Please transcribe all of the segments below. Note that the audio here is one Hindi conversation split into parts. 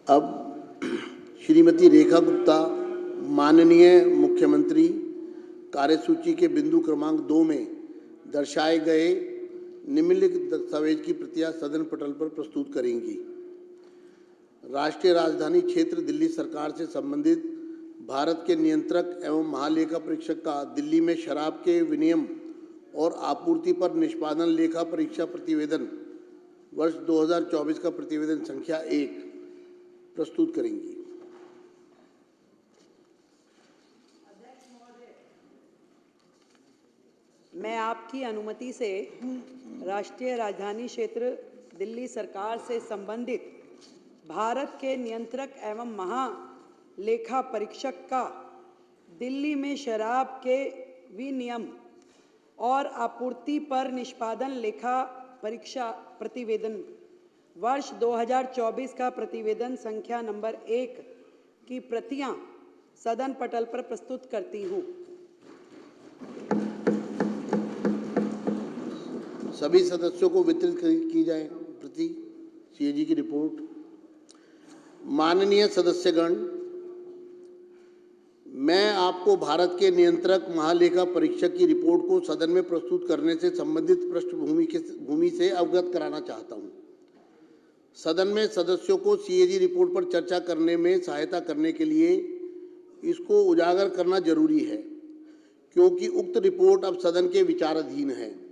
अब श्रीमती रेखा गुप्ता माननीय मुख्यमंत्री कार्यसूची के बिंदु क्रमांक 2 में दर्शाए गए निम्नलिखित दस्तावेज की प्रतियां सदन पटल पर प्रस्तुत करेंगी। राष्ट्रीय राजधानी क्षेत्र दिल्ली सरकार से संबंधित भारत के नियंत्रक एवं महालेखा परीक्षक का दिल्ली में शराब के विनियम और आपूर्ति पर निष्पादन लेखा परीक्षा प्रतिवेदन वर्ष 2024 का प्रतिवेदन संख्या 1 प्रस्तुत करेंगी। मैं आपकी अनुमति से राष्ट्रीय राजधानी क्षेत्र दिल्ली सरकार से संबंधित भारत के नियंत्रक एवं महालेखा परीक्षक का दिल्ली में शराब के विनियम और आपूर्ति पर निष्पादन लेखा परीक्षा प्रतिवेदन वर्ष 2024 का प्रतिवेदन संख्या नंबर 1 की प्रतियां सदन पटल पर प्रस्तुत करती हूं। सभी सदस्यों को वितरित की जाए प्रति सीएजी की रिपोर्ट। माननीय सदस्यगण, मैं आपको भारत के नियंत्रक महालेखा परीक्षक की रिपोर्ट को सदन में प्रस्तुत करने से संबंधित पृष्ठभूमि से अवगत कराना चाहता हूं। सदन में सदस्यों को सीएजी रिपोर्ट पर चर्चा करने में सहायता करने के लिए इसको उजागर करना जरूरी है, क्योंकि उक्त रिपोर्ट अब सदन के विचाराधीन है।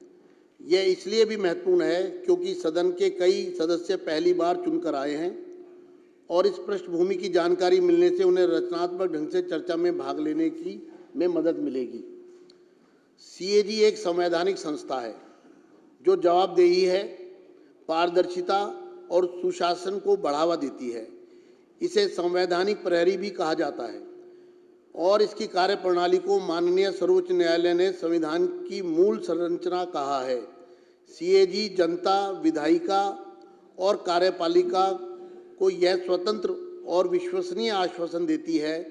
यह इसलिए भी महत्वपूर्ण है क्योंकि सदन के कई सदस्य पहली बार चुनकर आए हैं और इस पृष्ठभूमि की जानकारी मिलने से उन्हें रचनात्मक ढंग से चर्चा में भाग लेने में मदद मिलेगी। सीएजी एक संवैधानिक संस्था है जो जवाबदेही है, पारदर्शिता और सुशासन को बढ़ावा देती है। इसे संवैधानिक प्रहरी भी कहा जाता है और इसकी कार्यप्रणाली को माननीय सर्वोच्च न्यायालय ने संविधान की मूल संरचना कहा है। सीएजी जनता, विधायिका और कार्यपालिका को यह स्वतंत्र और विश्वसनीय आश्वासन देती है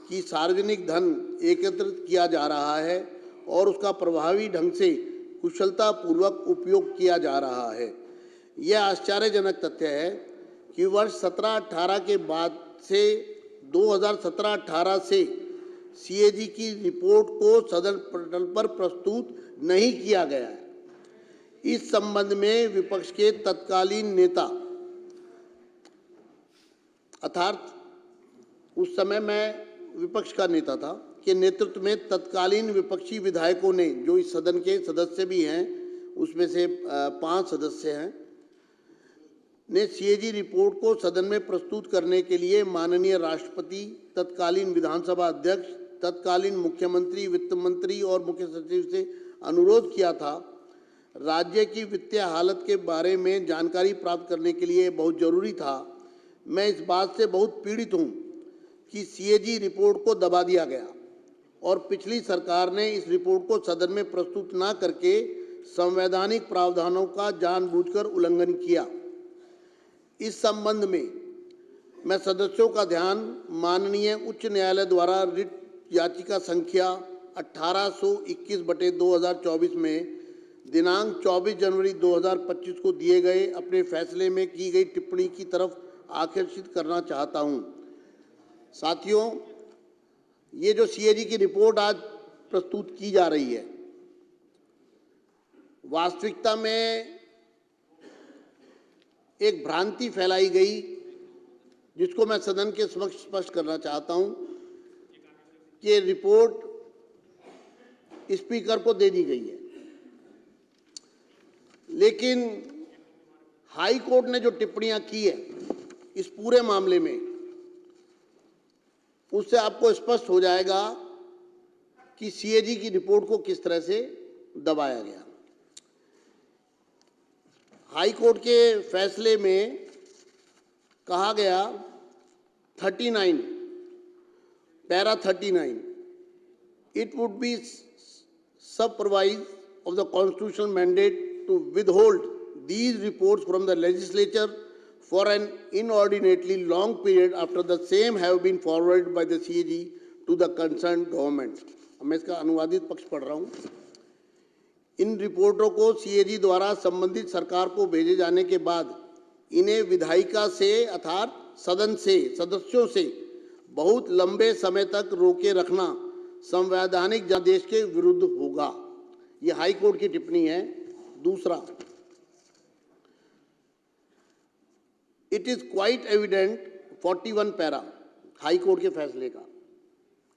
कि सार्वजनिक धन एकत्रित किया जा रहा है और उसका प्रभावी ढंग से कुशलतापूर्वक उपयोग किया जा रहा है। यह आश्चर्यजनक तथ्य है कि वर्ष 17-18 के बाद से 2017-18 से सीएजी की रिपोर्ट को सदन पटल पर प्रस्तुत नहीं किया गया है। इस संबंध में विपक्ष के तत्कालीन नेता, अर्थात उस समय मैं विपक्ष का नेता था, के नेतृत्व में तत्कालीन विपक्षी विधायकों ने, जो इस सदन के सदस्य भी हैं, उसमें से 5 सदस्य हैं, ने सीएजी रिपोर्ट को सदन में प्रस्तुत करने के लिए माननीय राष्ट्रपति, तत्कालीन विधानसभा अध्यक्ष, तत्कालीन मुख्यमंत्री, वित्त मंत्री और मुख्य सचिव से अनुरोध किया था। राज्य की वित्तीय हालत के बारे में जानकारी प्राप्त करने के लिए बहुत जरूरी था। मैं इस बात से बहुत पीड़ित हूं कि सीएजी रिपोर्ट को दबा दिया गया और पिछली सरकार ने इस रिपोर्ट को सदन में प्रस्तुत न करके संवैधानिक प्रावधानों का जानबूझकर उल्लंघन किया। इस संबंध में मैं सदस्यों का ध्यान माननीय उच्च न्यायालय द्वारा रिट याचिका संख्या 1821/2024 में दिनांक 24 जनवरी 2025 को दिए गए अपने फैसले में की गई टिप्पणी की तरफ आकर्षित करना चाहता हूं। साथियों, ये जो सीएजी की रिपोर्ट आज प्रस्तुत की जा रही है, वास्तविकता में एक भ्रांति फैलाई गई, जिसको मैं सदन के समक्ष स्पष्ट करना चाहता हूं कि रिपोर्ट स्पीकर को दे दी गई है, लेकिन हाई कोर्ट ने जो टिप्पणियां की है इस पूरे मामले में, उससे आपको स्पष्ट हो जाएगा कि सीएजी की रिपोर्ट को किस तरह से दबाया गया। हाई कोर्ट के फैसले में कहा गया 39 para 39, it would be supervised of the constitutional mandate to withhold these reports from the legislature for an inordinately long period after the same have been forwarded by the CAG to the concerned government। मैं इसका अनुवादित पक्ष पढ़ रहा हूँ। इन रिपोर्टों को सीएजी द्वारा संबंधित सरकार को भेजे जाने के बाद इन्हें विधायिका से अर्थात सदन से सदस्यों से बहुत लंबे समय तक रोके रखना संवैधानिक जनादेश के विरुद्ध होगा। ये हाई कोर्ट की टिप्पणी है। दूसरा, it is quite evident, 41 para high court के फैसले का,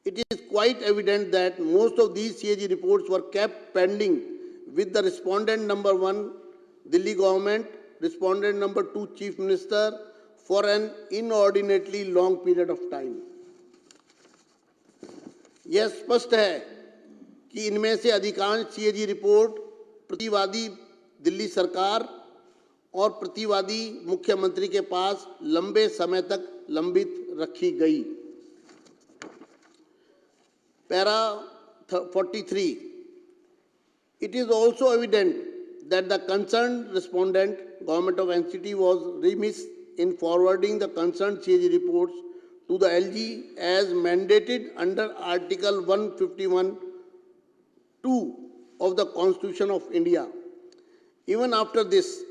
it is quite evident that most of these CAG reports were kept pending with the respondent number 1 Delhi government, respondent number 2 chief minister for an inordinately long period of time. यह स्पष्ट है कि इनमें से अधिकांश CAG रिपोर्ट प्रतिवादी दिल्ली सरकार और प्रतिवादी मुख्यमंत्री के पास लंबे समय तक लंबित रखी गई। Para 43. It is also evident that the concerned respondent, Government of NCT, was remiss in forwarding the concerned CAG reports to the LG as mandated under Article 151(2) of the Constitution of India. Even after this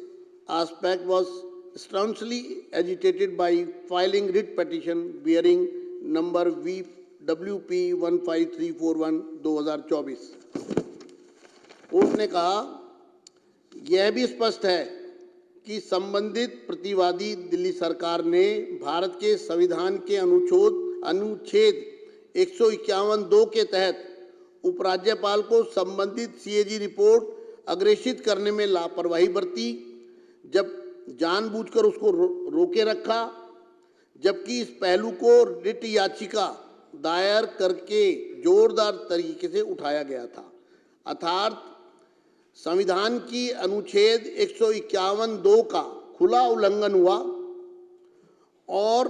aspect was staunchly agitated by filing writ petition bearing number WP 15341/2024। Court ने कहा, यह भी स्पष्ट है कि संबंधित प्रतिवादी दिल्ली सरकार ने भारत के संविधान के अनुच्छेद 151(2) के तहत उपराज्यपाल को संबंधित CAG रिपोर्ट अग्रेषित करने में लापरवाही बरती, जब जानबूझकर उसको रोके रखा, जबकि इस पहलू को रिट याचिका दायर करके जोरदार तरीके से उठाया गया था। अर्थात संविधान की अनुच्छेद 151(2) का खुला उल्लंघन हुआ और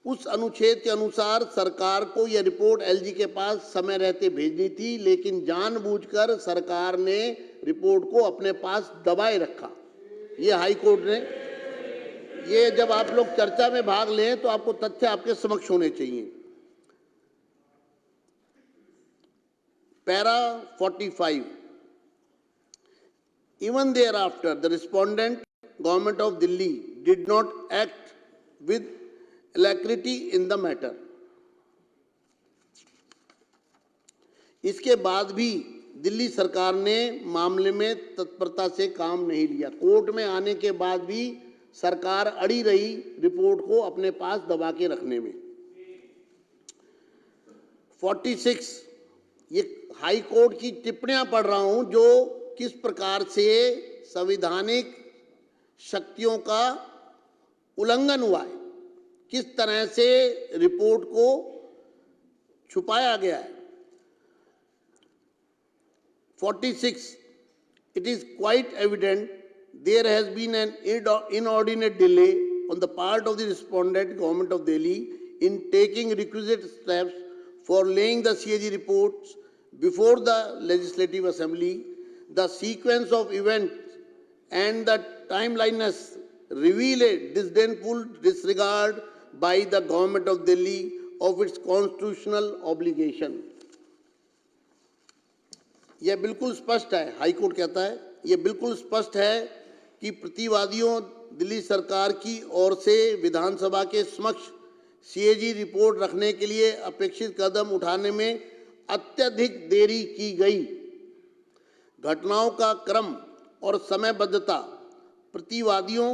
उस अनुच्छेद के अनुसार सरकार को यह रिपोर्ट LG के पास समय रहते भेजनी थी, लेकिन जानबूझकर सरकार ने रिपोर्ट को अपने पास दबाए रखा। ये हाई कोर्ट ने, ये जब आप लोग चर्चा में भाग लें तो आपको तथ्य आपके समक्ष होने चाहिए। Para 45. Even thereafter, the respondent, Government of Delhi, did not act with alacrity in the matter. इसके बाद भी दिल्ली सरकार ने मामले में तत्परता से काम नहीं लिया। कोर्ट में आने के बाद भी सरकार अड़ी रही रिपोर्ट को अपने पास दबा के रखने में। 46, ये हाई कोर्ट की टिप्पणियां पढ़ रहा हूं जो किस प्रकार से संवैधानिक शक्तियों का उल्लंघन हुआ है, किस तरह से रिपोर्ट को छुपाया गया है। 46. It is quite evident there has been an inordinate delay on the part of the respondent, Government of Delhi, in taking requisite steps for laying the CAG reports before the Legislative Assembly. The sequence of events and the timeliness reveal a disdainful disregard by the Government of Delhi of its constitutional obligation. यह बिल्कुल स्पष्ट है, हाई कोर्ट कहता है, यह बिल्कुल स्पष्ट है कि प्रतिवादियों दिल्ली सरकार की ओर से विधानसभा के समक्ष CAG रिपोर्ट रखने के लिए अपेक्षित कदम उठाने में अत्यधिक देरी की गई। घटनाओं का क्रम और समयबद्धता प्रतिवादियों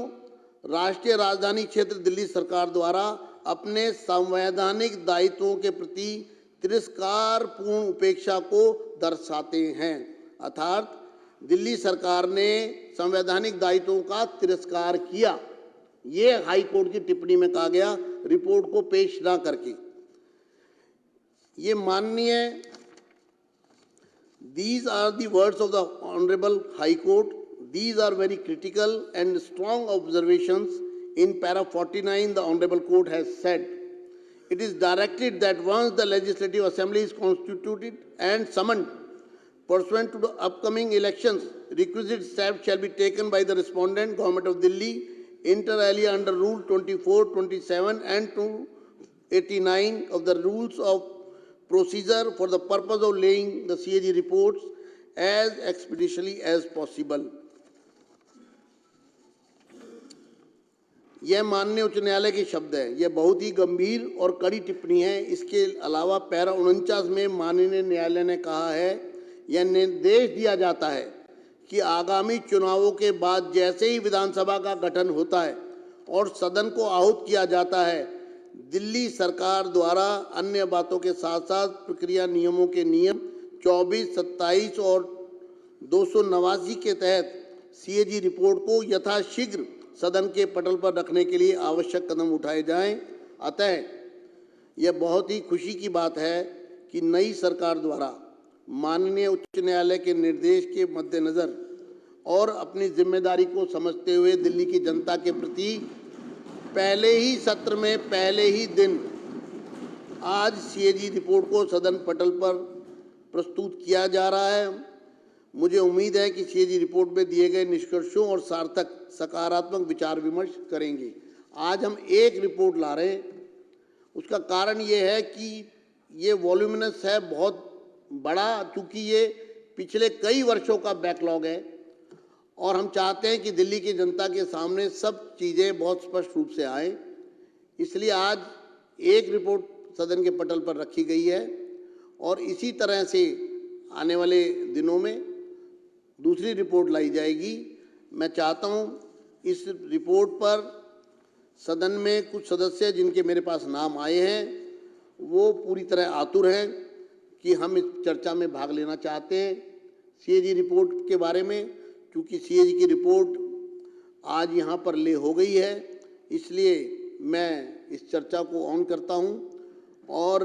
राष्ट्रीय राजधानी क्षेत्र दिल्ली सरकार द्वारा अपने संवैधानिक दायित्वों के प्रति तिरस्कारपूर्ण उपेक्षा को दर्शाते हैं। अर्थात दिल्ली सरकार ने संवैधानिक दायित्वों का तिरस्कार किया, ये हाई कोर्ट की टिप्पणी में कहा गया रिपोर्ट को पेश ना करके। ये माननीय, these are the words of the Honorable High Court. These are very critical and strong observations. In para 49, the Honorable Court has said, it is directed that once the Legislative Assembly is constituted and summoned, pursuant to the upcoming elections, requisite steps shall be taken by the respondent, Government of Delhi, inter alia under Rule 24, 27 and 289 of the Rules of Procedure for the purpose of laying the CAG reports as expeditiously as possible. यह माननीय उच्च न्यायालय के शब्द है। यह बहुत ही गंभीर और कड़ी टिप्पणी है। इसके अलावा पैरा 49 में माननीय न्यायालय ने कहा है, यह निर्देश दिया जाता है कि आगामी चुनावों के बाद जैसे ही विधानसभा का गठन होता है और सदन को आहूत किया जाता है, दिल्ली सरकार द्वारा अन्य बातों के साथ साथ प्रक्रिया नियमों के नियम 24, 27 और 289 के तहत सीएजी रिपोर्ट को यथाशीघ्र सदन के पटल पर रखने के लिए आवश्यक कदम उठाए जाएं। अतः यह बहुत ही खुशी की बात है कि नई सरकार द्वारा माननीय उच्च न्यायालय के निर्देश के मद्देनजर और अपनी जिम्मेदारी को समझते हुए दिल्ली की जनता के प्रति पहले ही सत्र में पहले ही दिन आज सीएजी रिपोर्ट को सदन पटल पर प्रस्तुत किया जा रहा है। मुझे उम्मीद है कि सीएजी रिपोर्ट में दिए गए निष्कर्षों और सार्थक सकारात्मक विचार विमर्श करेंगे। आज हम एक रिपोर्ट ला रहे हैं, उसका कारण ये है कि ये वॉल्यूमिनस है, बहुत बड़ा, चूँकि ये पिछले कई वर्षों का बैकलॉग है और हम चाहते हैं कि दिल्ली की जनता के सामने सब चीज़ें बहुत स्पष्ट रूप से आएँ। इसलिए आज एक रिपोर्ट सदन के पटल पर रखी गई है और इसी तरह से आने वाले दिनों में दूसरी रिपोर्ट लाई जाएगी। मैं चाहता हूं इस रिपोर्ट पर सदन में कुछ सदस्य जिनके मेरे पास नाम आए हैं वो पूरी तरह आतुर हैं कि हम इस चर्चा में भाग लेना चाहते हैं सीएजी रिपोर्ट के बारे में। क्योंकि सीएजी की रिपोर्ट आज यहाँ पर ले हो गई है, इसलिए मैं इस चर्चा को ऑन करता हूँ। और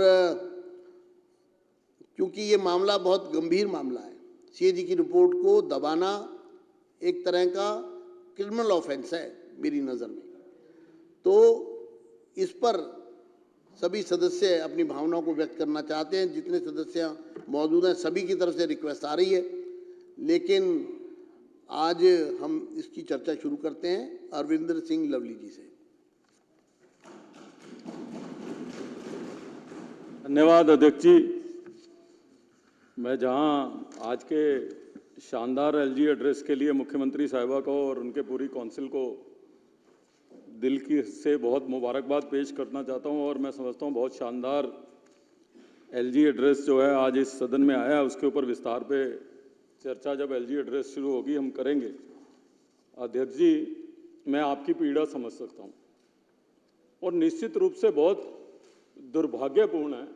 क्योंकि ये मामला बहुत गंभीर मामला है, सीएजी की रिपोर्ट को दबाना एक तरह का क्रिमिनल ऑफेंस है मेरी नज़र में। तो इस पर सभी सदस्य अपनी भावनाओं को व्यक्त करना चाहते हैं। जितने सदस्य मौजूद हैं सभी की तरफ से रिक्वेस्ट आ रही है, लेकिन आज हम इसकी चर्चा शुरू करते हैं अरविंदर सिंह लवली जी से। धन्यवाद अध्यक्ष जी। मैं जहां आज के शानदार एलजी एड्रेस के लिए मुख्यमंत्री साहिबा को और उनके पूरी काउंसिल को दिल की से बहुत मुबारकबाद पेश करना चाहता हूं और मैं समझता हूं बहुत शानदार एलजी एड्रेस जो है आज इस सदन में आया, उसके ऊपर विस्तार पे चर्चा जब एलजी एड्रेस शुरू होगी हम करेंगे। अध्यक्ष जी, मैं आपकी पीड़ा समझ सकता हूं और निश्चित रूप से बहुत दुर्भाग्यपूर्ण है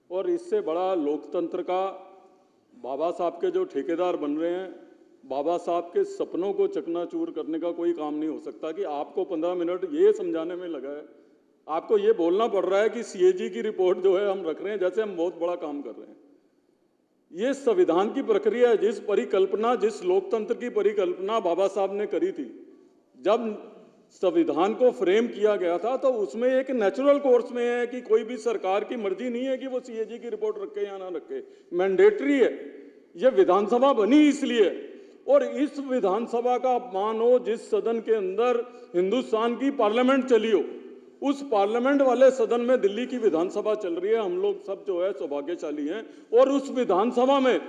और इससे बड़ा लोकतंत्र का बाबा साहब के जो ठेकेदार बन रहे हैं, बाबा साहब के सपनों को चकनाचूर करने का कोई काम नहीं हो सकता कि आपको 15 मिनट ये समझाने में लगा है, आपको ये बोलना पड़ रहा है कि सीएजी की रिपोर्ट जो है हम रख रहे हैं जैसे हम बहुत बड़ा काम कर रहे हैं। ये संविधान की प्रक्रिया है, जिस परिकल्पना, जिस लोकतंत्र की परिकल्पना बाबा साहब ने करी थी, जब संविधान को फ्रेम किया गया था तो उसमें एक नेचुरल कोर्स में है कि कोई भी सरकार की मर्जी नहीं है कि वो सीएजी की रिपोर्ट रखे या ना रखे, मैंडेटरी है। ये विधानसभा बनी इसलिए, और इस विधानसभा का अपमान हो जिस सदन के अंदर हिंदुस्तान की पार्लियामेंट चली हो, उस पार्लियामेंट वाले सदन में दिल्ली की विधानसभा चल रही है। हम लोग सब जो है सौभाग्यशाली हैं। और उस विधानसभा में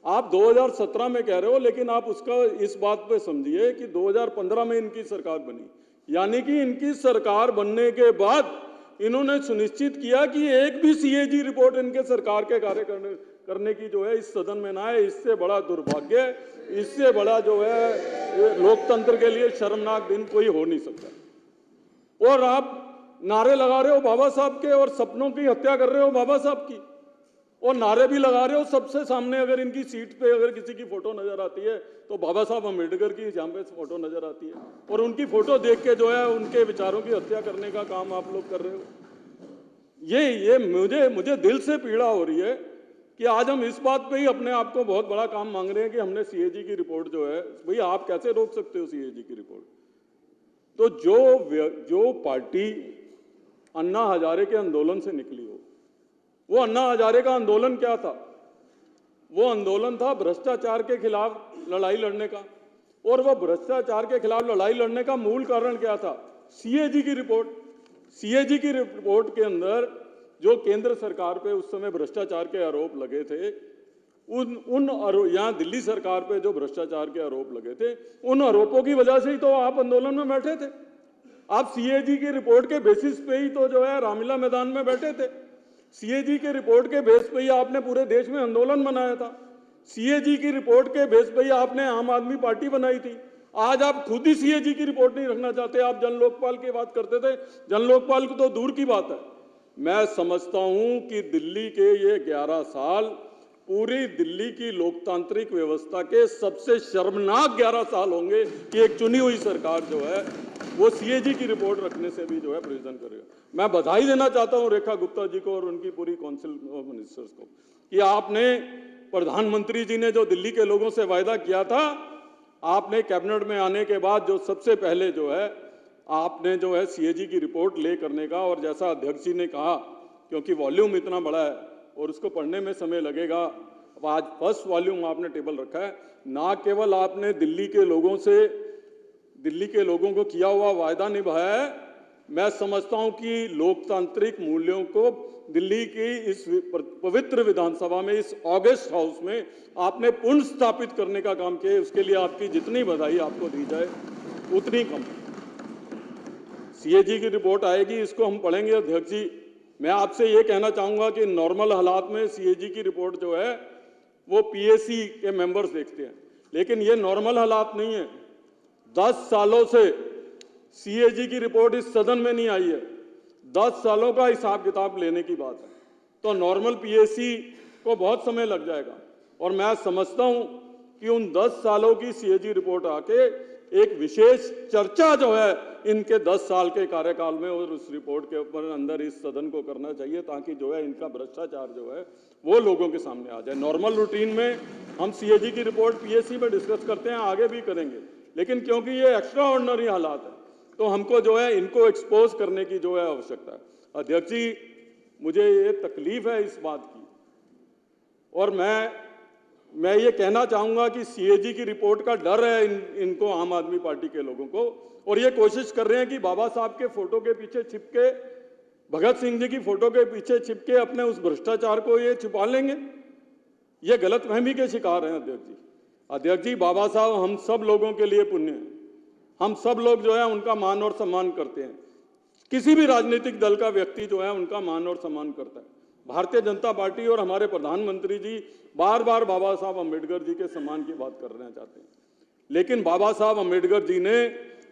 आप 2017 में कह रहे हो, लेकिन आप उसका इस बात पे समझिए कि 2015 में इनकी सरकार बनी, यानी कि इनकी सरकार बनने के बाद इन्होंने सुनिश्चित किया कि एक भी सीएजी रिपोर्ट इनके सरकार के कार्य करने की जो है इस सदन में ना है। इससे बड़ा दुर्भाग्य, इससे बड़ा जो है लोकतंत्र के लिए शर्मनाक दिन कोई हो नहीं सकता। और आप नारे लगा रहे हो बाबा साहब के और सपनों की हत्या कर रहे हो बाबा साहब की, और नारे भी लगा रहे हो सबसे सामने। अगर इनकी सीट पे अगर किसी की फोटो नजर आती है तो बाबा साहब अम्बेडकर की जहाँ पे फोटो नजर आती है, और उनकी फोटो देख के जो है उनके विचारों की हत्या करने का काम आप लोग कर रहे हो। ये मुझे दिल से पीड़ा हो रही है कि आज हम इस बात पे ही अपने आप को बहुत बड़ा काम मांग रहे हैं कि हमने सीएजी की रिपोर्ट जो है, भाई आप कैसे रोक सकते हो सीएजी की रिपोर्ट। तो जो पार्टी अन्ना हजारे के आंदोलन से निकली हो, वो अन्ना हजारे का आंदोलन क्या था? वो आंदोलन था भ्रष्टाचार के खिलाफ लड़ाई लड़ने का, और वो भ्रष्टाचार के खिलाफ लड़ाई लड़ने का मूल कारण क्या था? सीएजी की रिपोर्ट। सीएजी की रिपोर्ट के अंदर जो केंद्र सरकार पे उस समय भ्रष्टाचार के आरोप लगे थे, यहाँ दिल्ली सरकार पे जो भ्रष्टाचार के आरोप लगे थे, उन आरोपों की वजह से ही तो आप आंदोलन में बैठे थे। आप सीएजी की रिपोर्ट के बेसिस पे ही तो जो है रामलीला मैदान में बैठे थे। सीएजी की रिपोर्ट के बेस पे ही आपने पूरे देश में आंदोलन बनाया था। सीएजी की रिपोर्ट के बेस पे ही आपने आम आदमी पार्टी बनाई थी। आज आप खुद ही सीएजी की रिपोर्ट नहीं रखना चाहते, आप जन लोकपाल की बात करते थे। जन लोकपाल की तो दूर की बात है। मैं समझता हूं कि दिल्ली के ये 11 साल पूरी दिल्ली की लोकतांत्रिक व्यवस्था के सबसे शर्मनाक 11 साल होंगे कि एक चुनी हुई सरकार जो है वो सीएजी की रिपोर्ट रखने से भी जो है प्रेजेंट करेगा। मैं बधाई देना चाहता हूं रेखा गुप्ता जी को और उनकी पूरी काउंसिल ऑफ मिनिस्टर्स को कि आपने, प्रधानमंत्री जी ने जो दिल्ली के लोगों से वायदा किया था, आपने कैबिनेट में आने के बाद जो सबसे पहले जो है आपने जो है सीएजी की रिपोर्ट ले करने का, और जैसा अध्यक्ष जी ने कहा, क्योंकि वॉल्यूम इतना बड़ा है और उसको पढ़ने में समय लगेगा, अब आज फर्स्ट वॉल्यूम आपने टेबल रखा है। ना केवल आपने दिल्ली के लोगों को किया हुआ वायदा निभाया है, मैं समझता हूं कि लोकतांत्रिक मूल्यों को दिल्ली की इस पवित्र विधानसभा में, इस ऑगस्ट हाउस में आपने पुनर्स्थापित करने का काम किया है। उसके लिए आपकी जितनी बधाई आपको दी जाए उतनी कम। सीएजी की रिपोर्ट आएगी, इसको हम पढ़ेंगे। अध्यक्ष जी, मैं आपसे ये कहना चाहूंगा कि नॉर्मल हालात में सीएजी की रिपोर्ट जो है वो पीएसी के मेंबर्स देखते हैं, लेकिन ये नॉर्मल हालात नहीं है। 10 सालों से सीएजी की रिपोर्ट इस सदन में नहीं आई है। 10 सालों का हिसाब किताब लेने की बात है, तो नॉर्मल पीएसी को बहुत समय लग जाएगा। और मैं समझता हूं कि उन 10 सालों की सीएजी रिपोर्ट आके एक विशेष चर्चा जो है इनके 10 साल के कार्यकाल में और उस रिपोर्ट के ऊपर अंदर इस सदन को करना चाहिए, ताकि जो है इनका भ्रष्टाचार जो है वो लोगों के सामने आ जाए। नॉर्मल रूटीन में हम सीएजी की रिपोर्ट पीएसी में डिस्कस करते हैं, आगे भी करेंगे, लेकिन क्योंकि ये एक्स्ट्रा ऑर्डिनरी हालात है तो हमको जो है इनको एक्सपोज करने की जो है आवश्यकता है। अध्यक्ष जी, मुझे ये तकलीफ है इस बात की, और मैं ये कहना चाहूंगा कि सीएजी की रिपोर्ट का डर है इनको, आम आदमी पार्टी के लोगों को, और ये कोशिश कर रहे हैं कि बाबा साहब के फोटो के पीछे छिपके, भगत सिंह जी की फोटो के पीछे छिपके अपने उस भ्रष्टाचार को ये छुपा लेंगे। ये गलतफहमी के शिकार हैं अध्यक्ष जी। अध्यक्ष जी, बाबा साहब हम सब लोगों के लिए पुण्य है। हम सब लोग जो है उनका मान और सम्मान करते हैं। किसी भी राजनीतिक दल का व्यक्ति जो है उनका मान और सम्मान करता है। भारतीय जनता पार्टी और हमारे प्रधानमंत्री जी बार बार बाबा साहब अम्बेडकर जी के सम्मान की बात करना चाहते हैं, लेकिन बाबा साहब अम्बेडकर जी ने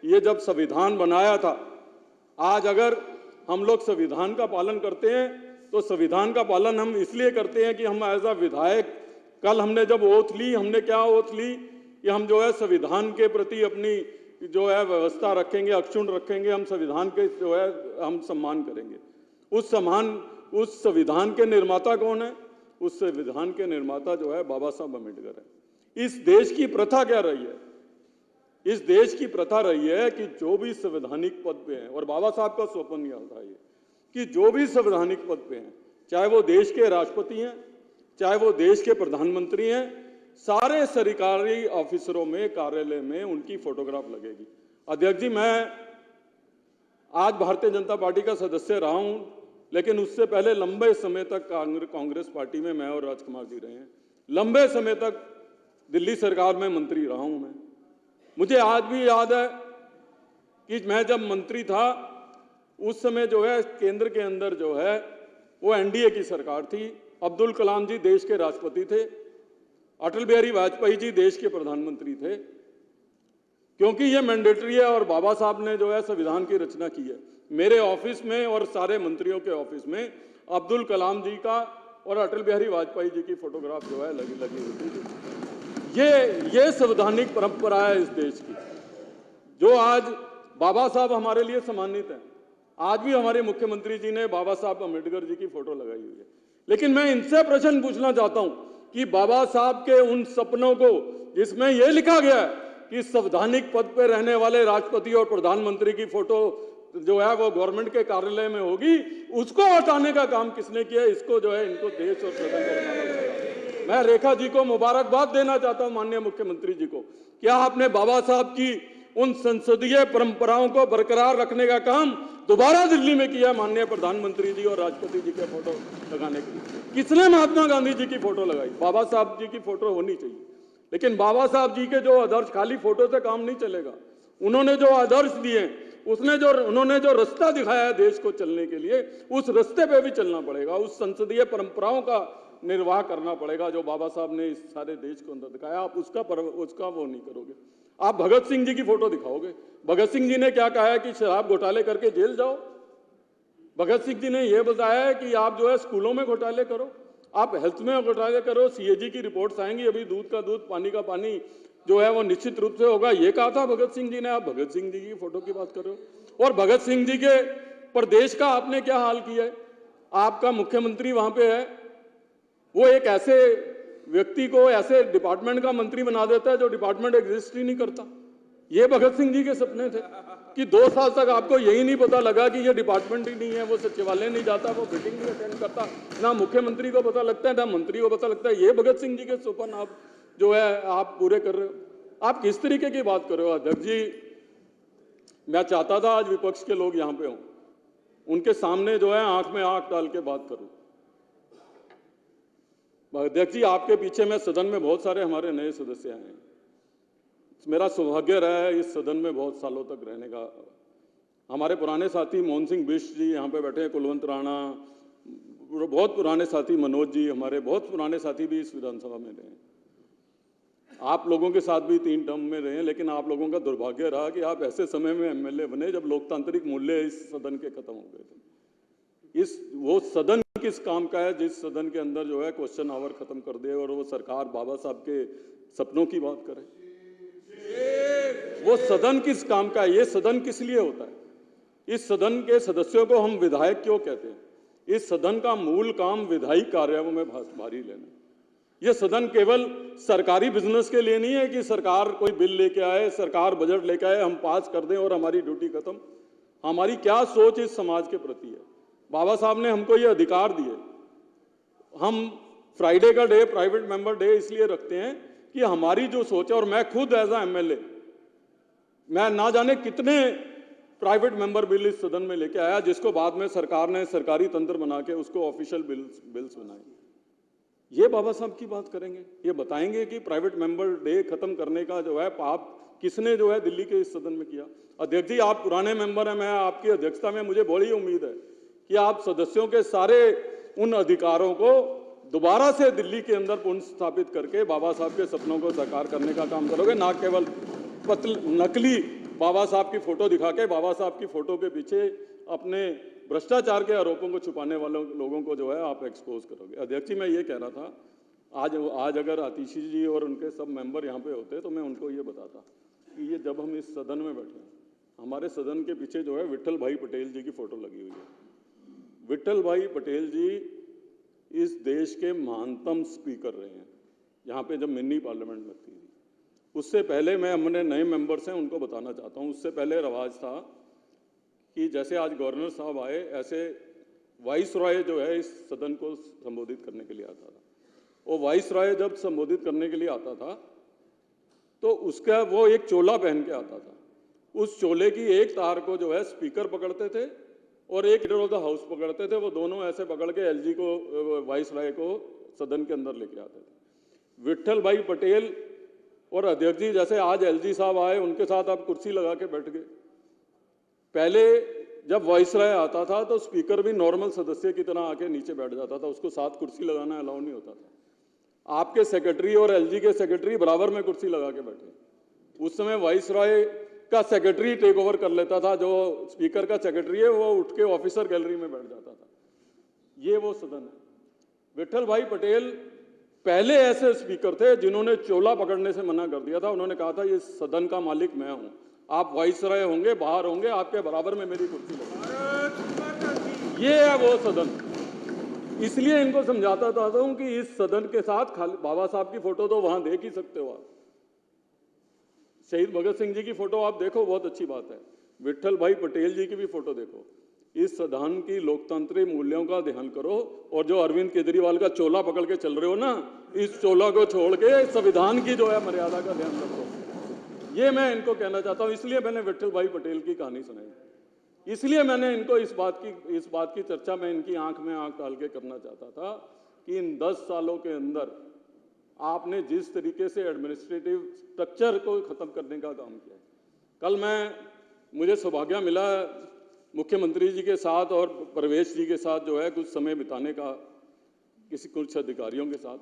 ये जब संविधान बनाया था, आज अगर हम लोग संविधान का पालन करते हैं तो संविधान का पालन हम इसलिए करते हैं कि हम एज अ विधायक, कल हमने जब ओथ ली, हमने क्या ओथ ली कि हम जो है संविधान के प्रति अपनी जो है व्यवस्था रखेंगे, अक्षुण्ण रखेंगे, हम संविधान के जो है हम सम्मान करेंगे। उस संविधान के निर्माता कौन है? उस संविधान के निर्माता जो है बाबा साहब अम्बेडकर है। इस देश की प्रथा क्या रही है? इस देश की प्रथा रही है कि जो भी संवैधानिक पद पे हैं, और बाबा साहब का स्वप्न यह था ये कि जो भी संवैधानिक पद पे हैं, चाहे वो देश के राष्ट्रपति हैं, चाहे वो देश के प्रधानमंत्री हैं, सारे सरकारी ऑफिसरों में, कार्यालय में उनकी फोटोग्राफ लगेगी। अध्यक्ष जी, मैं आज भारतीय जनता पार्टी का सदस्य रहा हूं, लेकिन उससे पहले लंबे समय तक कांग्रेस पार्टी में मैं और राजकुमार जी रहे हैं। लंबे समय तक दिल्ली सरकार में मंत्री रहा हूं मैं। मुझे आज भी याद है कि मैं जब मंत्री था उस समय जो है केंद्र के अंदर जो है वो एनडीए की सरकार थी। अब्दुल कलाम जी देश के राष्ट्रपति थे, अटल बिहारी वाजपेयी जी देश के प्रधानमंत्री थे, क्योंकि ये मैंडेटरी है और बाबा साहब ने जो है संविधान की रचना की है। मेरे ऑफिस में और सारे मंत्रियों के ऑफिस में अब्दुल कलाम जी का और अटल बिहारी वाजपेयी जी की फोटोग्राफ जो है लगी होती थी। ये संवैधानिक परंपरा है इस देश की, जो आज बाबा साहब हमारे लिए सम्मानित हैं। आज भी हमारे मुख्यमंत्री जी ने बाबा साहब अम्बेडकर जी की फोटो लगाई हुई है। लेकिन मैं इनसे प्रश्न पूछना चाहता हूं कि बाबा साहब के उन सपनों को जिसमें यह लिखा गया है कि संवैधानिक पद पर रहने वाले राष्ट्रपति और प्रधानमंत्री की फोटो जो है वो गवर्नमेंट के कार्यालय में होगी, उसको हटाने का काम किसने किया? इसको जो है इनको देश और सदन को हटाना पड़ेगा। मैं रेखा जी को मुबारकबाद देना चाहता हूं, माननीय मुख्यमंत्री जी को, क्या आपने बाबा साहब की उन संसदीय परंपराओं को बरकरार रखने का काम दोबारा दिल्ली में किया माननीय प्रधानमंत्री जी और राष्ट्रपति जी के फोटो लगाने के लिए। किसने महात्मा गांधी जी की फोटो लगाई? बाबा साहब जी की फोटो होनी चाहिए। लेकिन बाबा साहब जी के जो आदर्श, खाली फोटो से काम नहीं चलेगा। उन्होंने जो आदर्श दिए उन्होंने जो रास्ता दिखाया है देश को चलने के लिए, उस रास्ते पे भी चलना पड़ेगा, उस संसदीय परंपराओं का निर्वाह करना पड़ेगा जो बाबा साहब ने इस सारे देश को अंदर दिखाया। आप उसका वो नहीं करोगे। आप भगत सिंह जी की फोटो दिखाओगे। भगत सिंह जी ने क्या कहा है कि शराब घोटाले करके जेल जाओ। भगत सिंह जी ने यह बताया है कि आप जो है स्कूलों में घोटाले करो, आप हेल्थ में घोटाले करो, सीएजी की रिपोर्ट्स आएंगी, अभी दूध का दूध पानी का पानी जो है वो निश्चित रूप से होगा, ये कहा था भगत सिंह जी ने। आप भगत सिंह जी की फोटो की बात कर रहे हो। और भगत सिंह जी के प्रदेश का आपने क्या हाल किया है। आपका मुख्यमंत्री वहां पे है, वो एक ऐसे व्यक्ति को ऐसे डिपार्टमेंट का मंत्री बना देता है जो डिपार्टमेंट एग्जिस्ट ही नहीं करता। ये भगत सिंह जी के सपने थे कि 2 साल तक आपको यही नहीं पता लगा कि ये डिपार्टमेंट ही नहीं है, वो सचिवालय नहीं जाता, वो मीटिंग नहीं अटेंड करता, ना मुख्यमंत्री को पता लगता है ना मंत्री को पता लगता है। ये भगत सिंह जी के सपन आप जो है आप पूरे कर रहे हो। आप किस तरीके की बात कर रहे हो अध्यक्ष जी। मैं चाहता था आज विपक्ष के लोग यहां पे हों, उनके सामने जो है आंख में आंख डाल के बात करूं। अध्यक्ष जी, आपके पीछे में सदन में बहुत सारे हमारे नए सदस्य आए हैं। मेरा सौभाग्य रहा है इस सदन में बहुत सालों तक रहने का। हमारे पुराने साथी मोहन सिंह बिष्ट जी यहाँ पे बैठे हैं, कुलवंत राणा, बहुत पुराने साथी मनोज जी, हमारे बहुत पुराने साथी भी इस विधानसभा में रहे हैं। आप लोगों के साथ भी 3 टर्म में रहे, लेकिन आप लोगों का दुर्भाग्य रहा कि आप ऐसे समय में एमएलए बने जब लोकतांत्रिक मूल्य इस सदन के खत्म हो गए थे। वो सदन किस काम का है जिस सदन के अंदर जो है क्वेश्चन आवर खत्म कर दे और वो सरकार बाबा साहब के सपनों की बात करे। वो सदन किस काम का है, ये सदन किस लिए होता है। इस सदन के सदस्यों को हम विधायक क्यों कहते हैं। इस सदन का मूल काम विधायी कार्यों में भारी लेना। ये सदन केवल सरकारी बिजनेस के लिए नहीं है कि सरकार कोई बिल लेके आए, सरकार बजट लेके आए, हम पास कर दें और हमारी ड्यूटी खत्म। हमारी क्या सोच इस समाज के प्रति है। बाबा साहब ने हमको ये अधिकार दिए। हम फ्राइडे का डे प्राइवेट मेंबर डे इसलिए रखते हैं कि हमारी जो सोच है, और मैं खुद एज ए एमएलए मैं ना जाने कितने प्राइवेट मेंबर बिल इस सदन में लेके आया, जिसको बाद में सरकार ने सरकारी तंत्र बना के उसको ऑफिशियल बिल्स बनाए। ये बाबा साहब की बात करेंगे, ये बताएंगे कि प्राइवेट मेंबर डे खत्म करने का जो है पाप किसने जो है दिल्ली के इस सदन में किया। अध्यक्ष जी, आप पुराने मेंबर हैं, मैं आपकी अध्यक्षता में मुझे बड़ी उम्मीद है कि आप सदस्यों के सारे उन अधिकारों को दोबारा से दिल्ली के अंदर पुनर्स्थापित करके बाबा साहब के सपनों को साकार करने का काम करोगे, ना केवल नकली बाबा साहब की फोटो दिखा के बाबा साहब की फोटो के पीछे अपने भ्रष्टाचार के आरोपों को छुपाने वालों लोगों को जो है आप एक्सपोज करोगे। अध्यक्ष जी, मैं ये कह रहा था आज अगर आतिशी जी और उनके सब मेंबर यहाँ पे होते तो मैं उनको ये बताता कि ये जब हम इस सदन में बैठे हैं, हमारे सदन के पीछे जो है विट्ठल भाई पटेल जी की फोटो लगी हुई है। विट्ठल भाई पटेल जी इस देश के महानतम स्पीकर रहे हैं। यहाँ पे जब मिनी पार्लियामेंट लगती थी, उससे पहले मैं अपने नए मेंबर्स हैं उनको बताना चाहता हूँ, उससे पहले रवाज था कि जैसे आज गवर्नर साहब आए, ऐसे वाइस रॉय जो है इस सदन को संबोधित करने के लिए आता था। वो वाइस रॉय जब संबोधित करने के लिए आता था तो उसका वो एक चोला पहन के आता था। उस चोले की एक तार को जो है स्पीकर पकड़ते थे और एक लीडर ऑफ द हाउस पकड़ते थे। वो दोनों ऐसे पकड़ के एलजी को, वाइस रॉय को सदन के अंदर लेके आते थे। विट्ठल भाई पटेल और अध्यक्ष जी जैसे आज एलजी साहब आए, उनके साथ आप कुर्सी लगा के बैठ गए। पहले जब वाइस रॉय आता था तो स्पीकर भी नॉर्मल सदस्य की तरह आके नीचे बैठ जाता था, उसको साथ कुर्सी लगाना अलाउ नहीं होता था। आपके सेक्रेटरी और एलजी के सेक्रेटरी बराबर में कुर्सी लगा के बैठे। उस समय वाइस रॉय का सेक्रेटरी टेक ओवर कर लेता था, जो स्पीकर का सेक्रेटरी है वो उठ के ऑफिसर गैलरी में बैठ जाता था। ये वो सदन है। विट्ठल भाई पटेल पहले ऐसे स्पीकर थे जिन्होंने चोला पकड़ने से मना कर दिया था। उन्होंने कहा था ये सदन का मालिक मैं हूं, आप वाइस रॉय होंगे, बाहर होंगे, आपके बराबर में मेरी कुर्सी लगी। ये है वो सदन। इसलिए इनको समझाता था हूं कि इस सदन के साथ बाबा साहब की फोटो तो वहां देख ही सकते हो आप। शहीद भगत सिंह जी की फोटो आप देखो, बहुत अच्छी बात है। विट्ठल भाई पटेल जी की भी फोटो देखो। इस सदन की लोकतांत्रिक मूल्यों का ध्यान करो और जो अरविंद केजरीवाल का चोला पकड़ के चल रहे हो ना, इस चोला को छोड़ के संविधान की जो है मर्यादा का ध्यान रखो। ये मैं इनको कहना चाहता हूं। इसलिए मैंने विट्ठल भाई पटेल की कहानी सुनाई, इसलिए मैंने इनको इस बात की चर्चा में इनकी आंख में आंख डाल के करना चाहता था कि इन 10 सालों के अंदर आपने जिस तरीके से एडमिनिस्ट्रेटिव स्ट्रक्चर को खत्म करने का काम किया। कल मैं मुझे सौभाग्य मिला मुख्यमंत्री जी के साथ और परवेश जी के साथ जो है कुछ समय बिताने का, कुछ अधिकारियों के साथ।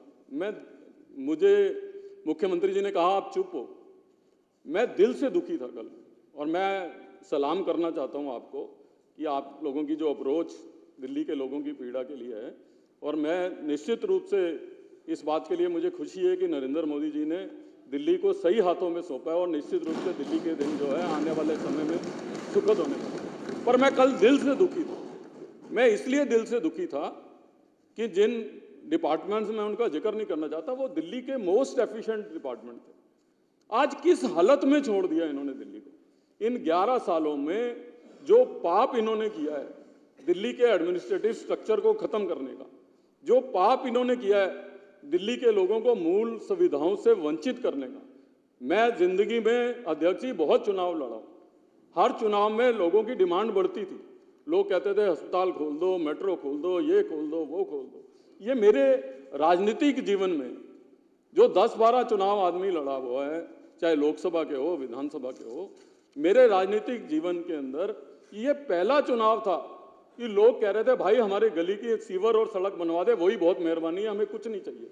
मुझे मुख्यमंत्री जी ने कहा आप चुप हो, मैं दिल से दुखी था कल, और मैं सलाम करना चाहता हूं आपको कि आप लोगों की जो अप्रोच दिल्ली के लोगों की पीड़ा के लिए है, और मैं निश्चित रूप से इस बात के लिए मुझे खुशी है कि नरेंद्र मोदी जी ने दिल्ली को सही हाथों में सौंपा है, और निश्चित रूप से दिल्ली के दिन जो है आने वाले समय में सुखद होने वाले। पर मैं कल दिल से दुखी था। मैं इसलिए दिल से दुखी था कि जिन डिपार्टमेंट्स में उनका जिक्र नहीं करना चाहता, वो दिल्ली के मोस्ट एफिशिएंट डिपार्टमेंट थे। आज किस हालत में छोड़ दिया इन्होंने दिल्ली को। इन 11 सालों में जो पाप इन्होंने किया है दिल्ली के एडमिनिस्ट्रेटिव स्ट्रक्चर को खत्म करने का, जो पाप इन्होंने किया है दिल्ली के लोगों को मूल सुविधाओं से वंचित करने का। मैं जिंदगी में अध्यक्ष जी बहुत चुनाव लड़ा हूं, हर चुनाव में लोगों की डिमांड बढ़ती थी। लोग कहते थे अस्पताल खोल दो, मेट्रो खोल दो, ये खोल दो, वो खोल दो। ये मेरे राजनीतिक जीवन में जो 10-12 चुनाव आदमी लड़ा हुआ है, चाहे लोकसभा के हो, विधानसभा के हो, मेरे राजनीतिक जीवन के अंदर ये पहला चुनाव था कि लोग कह रहे थे भाई हमारे गली की एक सीवर और सड़क बनवा दे, वही बहुत मेहरबानी है, हमें कुछ नहीं चाहिए।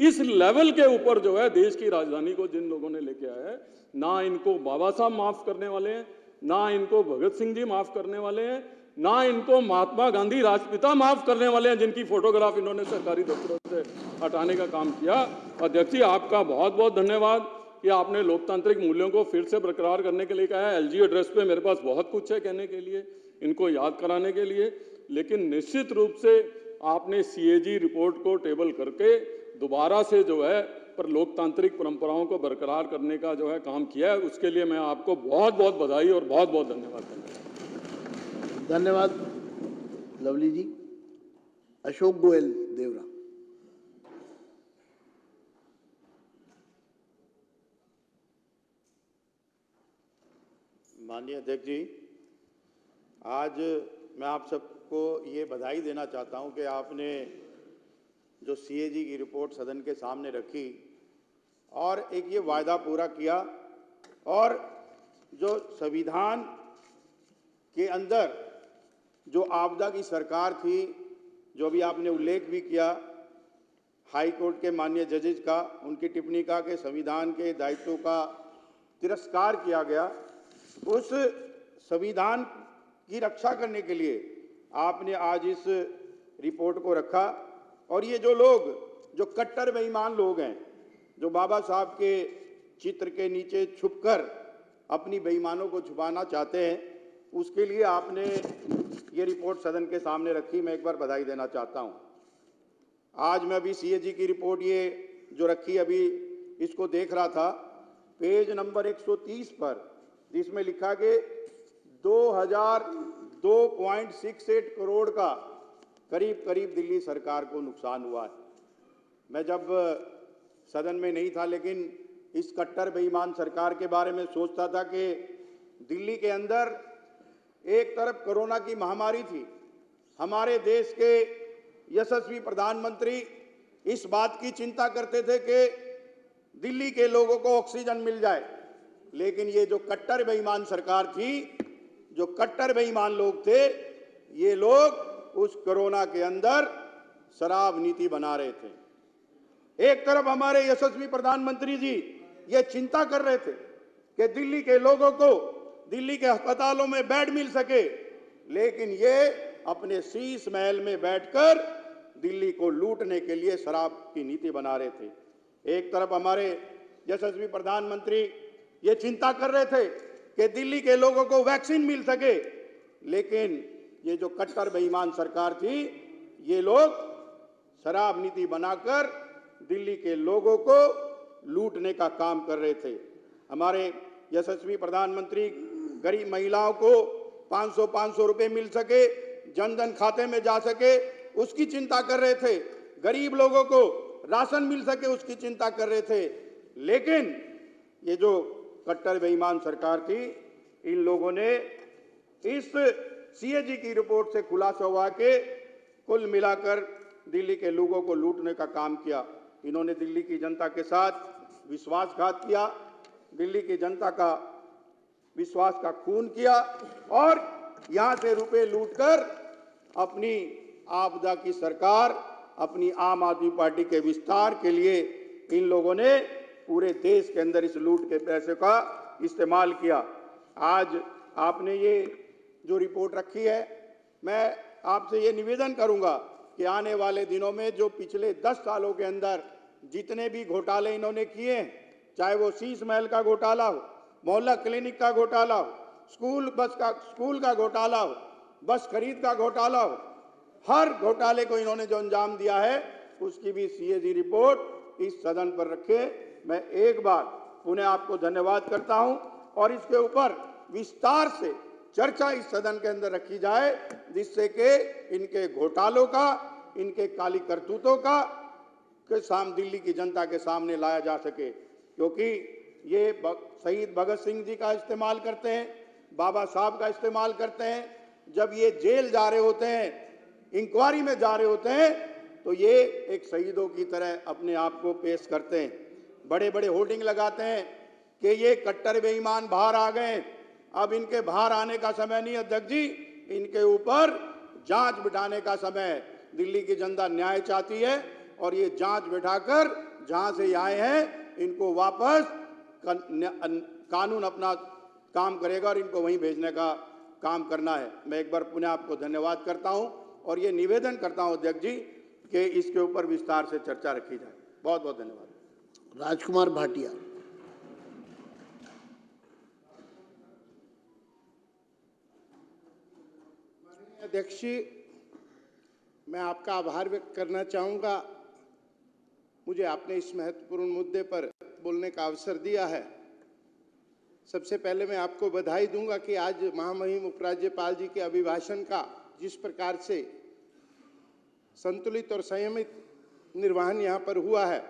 इस लेवल के ऊपर जो है देश की राजधानी को जिन लोगों ने लेके आया है, ना इनको बाबा साहब माफ करने वाले हैं, ना इनको भगत सिंह जी माफ करने वाले हैं, ना इनको महात्मा गांधी राष्ट्रपिता माफ करने वाले हैं, जिनकी फोटोग्राफ इन्होंने सरकारी दफ्तरों से हटाने का काम किया। अध्यक्ष जी आपका बहुत बहुत धन्यवाद कि आपने लोकतांत्रिक मूल्यों को फिर से बरकरार करने के लिए कहा है। एलजी एड्रेस पे मेरे पास बहुत कुछ है कहने के लिए, इनको याद कराने के लिए, लेकिन निश्चित रूप से आपने सीएजी रिपोर्ट को टेबल करके दोबारा से जो है पर लोकतांत्रिक परंपराओं को बरकरार करने का जो है काम किया है, उसके लिए मैं आपको बहुत बहुत बधाई और बहुत बहुत धन्यवाद करता हूं। धन्यवाद लवली जी। अशोक गोयल देवरा। माननीय अध्यक्ष जी, आज मैं आप सबको ये बधाई देना चाहता हूं कि आपने जो सीएजी की रिपोर्ट सदन के सामने रखी और एक ये वायदा पूरा किया, और जो संविधान के अंदर जो आपदा की सरकार थी, जो भी आपने उल्लेख भी किया हाई कोर्ट के माननीय जजेज का, उनकी टिप्पणी का कि संविधान के दायित्वों का तिरस्कार किया गया, उस संविधान की रक्षा करने के लिए आपने आज इस रिपोर्ट को रखा। और ये जो लोग, जो कट्टर बेईमान लोग हैं, जो बाबा साहब के चित्र के नीचे छुपकर अपनी बेईमानों को छुपाना चाहते हैं, उसके लिए आपने ये रिपोर्ट सदन के सामने रखी। मैं एक बार बधाई देना चाहता हूं। आज मैं अभी सीएजी की रिपोर्ट ये जो रखी अभी इसको देख रहा था, पेज नंबर 130 पर, जिसमें लिखा कि 2,002.68 करोड़ का करीब करीब दिल्ली सरकार को नुकसान हुआ है। मैं जब सदन में नहीं था, लेकिन इस कट्टर बेईमान सरकार के बारे में सोचता था कि दिल्ली के अंदर एक तरफ कोरोना की महामारी थी, हमारे देश के यशस्वी प्रधानमंत्री इस बात की चिंता करते थे कि दिल्ली के लोगों को ऑक्सीजन मिल जाए, लेकिन ये जो कट्टर बेईमान सरकार थी, जो कट्टर बेईमान लोग थे, ये लोग उस कोरोना के अंदर शराब नीति बना रहे थे। एक तरफ हमारे यशस्वी प्रधानमंत्री जी ये चिंता कर रहे थे कि दिल्ली के लोगों को दिल्ली के अस्पतालों में बेड मिल सके, लेकिन ये अपने शीश महल में बैठकर दिल्ली को लूटने के लिए शराब की नीति बना रहे थे। एक तरफ हमारे यशस्वी प्रधानमंत्री ये चिंता कर रहे थे कि दिल्ली के लोगों को वैक्सीन मिल सके, लेकिन ये जो कट्टर बेईमान सरकार थी, ये लोग शराब नीति बनाकर दिल्ली के लोगों को लूटने का काम कर रहे थे। हमारे यशस्वी प्रधानमंत्री गरीब महिलाओं को 500 रुपए मिल सके, जनधन खाते में जा सके, उसकी चिंता कर रहे थे। गरीब लोगों को राशन मिल सके, उसकी चिंता कर रहे थे। लेकिन ये जो कट्टर बेईमान सरकार थी, इन लोगों ने इस सीएजी की रिपोर्ट से खुलासा हुआ कि कुल मिलाकर दिल्ली के लोगों को लूटने का काम किया। इन्होंने दिल्ली की जनता के साथ विश्वासघात किया, दिल्ली की जनता का विश्वास का खून किया और यहां से रुपए लूटकर अपनी आपदा की सरकार, अपनी आम आदमी पार्टी के विस्तार के लिए इन लोगों ने पूरे देश के अंदर इस लूट के पैसे का इस्तेमाल किया। आज आपने ये जो रिपोर्ट रखी है, मैं आपसे ये निवेदन करूंगा कि आने वाले दिनों में जो पिछले 10 सालों के अंदर जितने भी घोटाले इन्होंने किए हैं, चाहे वो शीश महल का घोटाला हो, मोहल्ला क्लिनिक का घोटाला हो, स्कूल का घोटाला हो, बस खरीद का घोटाला हो, हर घोटाले को इन्होंने जो अंजाम दिया है उसकी भी सीएजी रिपोर्ट इस सदन पर रखे। मैं एक बार पुनः आपको धन्यवाद करता हूं और इसके ऊपर विस्तार से चर्चा इस सदन के अंदर रखी जाए, जिससे कि इनके घोटालों का, इनके काली करतूतों का दिल्ली की जनता के सामने लाया जा सके। क्योंकि ये शहीद भगत सिंह जी का इस्तेमाल करते हैं, बाबा साहब का इस्तेमाल करते हैं। जब ये जेल जा रहे होते हैं, इंक्वायरी में जा रहे होते हैं, तो ये एक शहीदों की तरह अपने आप को पेश करते हैं। बड़े बड़े होर्डिंग लगाते हैं कि ये कट्टर बेईमान बाहर आ गए। अब इनके बाहर आने का समय नहीं अध्यक्ष जी, इनके ऊपर जांच बिठाने का समय है। दिल्ली की जनता न्याय चाहती है और ये जांच बिठाकर जहां से आए हैं इनको वापस कानून अपना काम करेगा और इनको वहीं भेजने का काम करना है। मैं एक बार पुनः आपको धन्यवाद करता हूं और ये निवेदन करता हूं अध्यक्ष जी कि इसके ऊपर विस्तार से चर्चा रखी जाए। बहुत बहुत धन्यवाद। राजकुमार भाटिया। अध्यक्ष जी, मैं आपका आभार व्यक्त करना चाहूँगा, मुझे आपने इस महत्वपूर्ण मुद्दे पर बोलने का अवसर दिया है। सबसे पहले मैं आपको बधाई दूंगा कि आज महामहिम उपराज्यपाल जी के अभिभाषण का जिस प्रकार से संतुलित और संयमित निर्वहन यहाँ पर हुआ है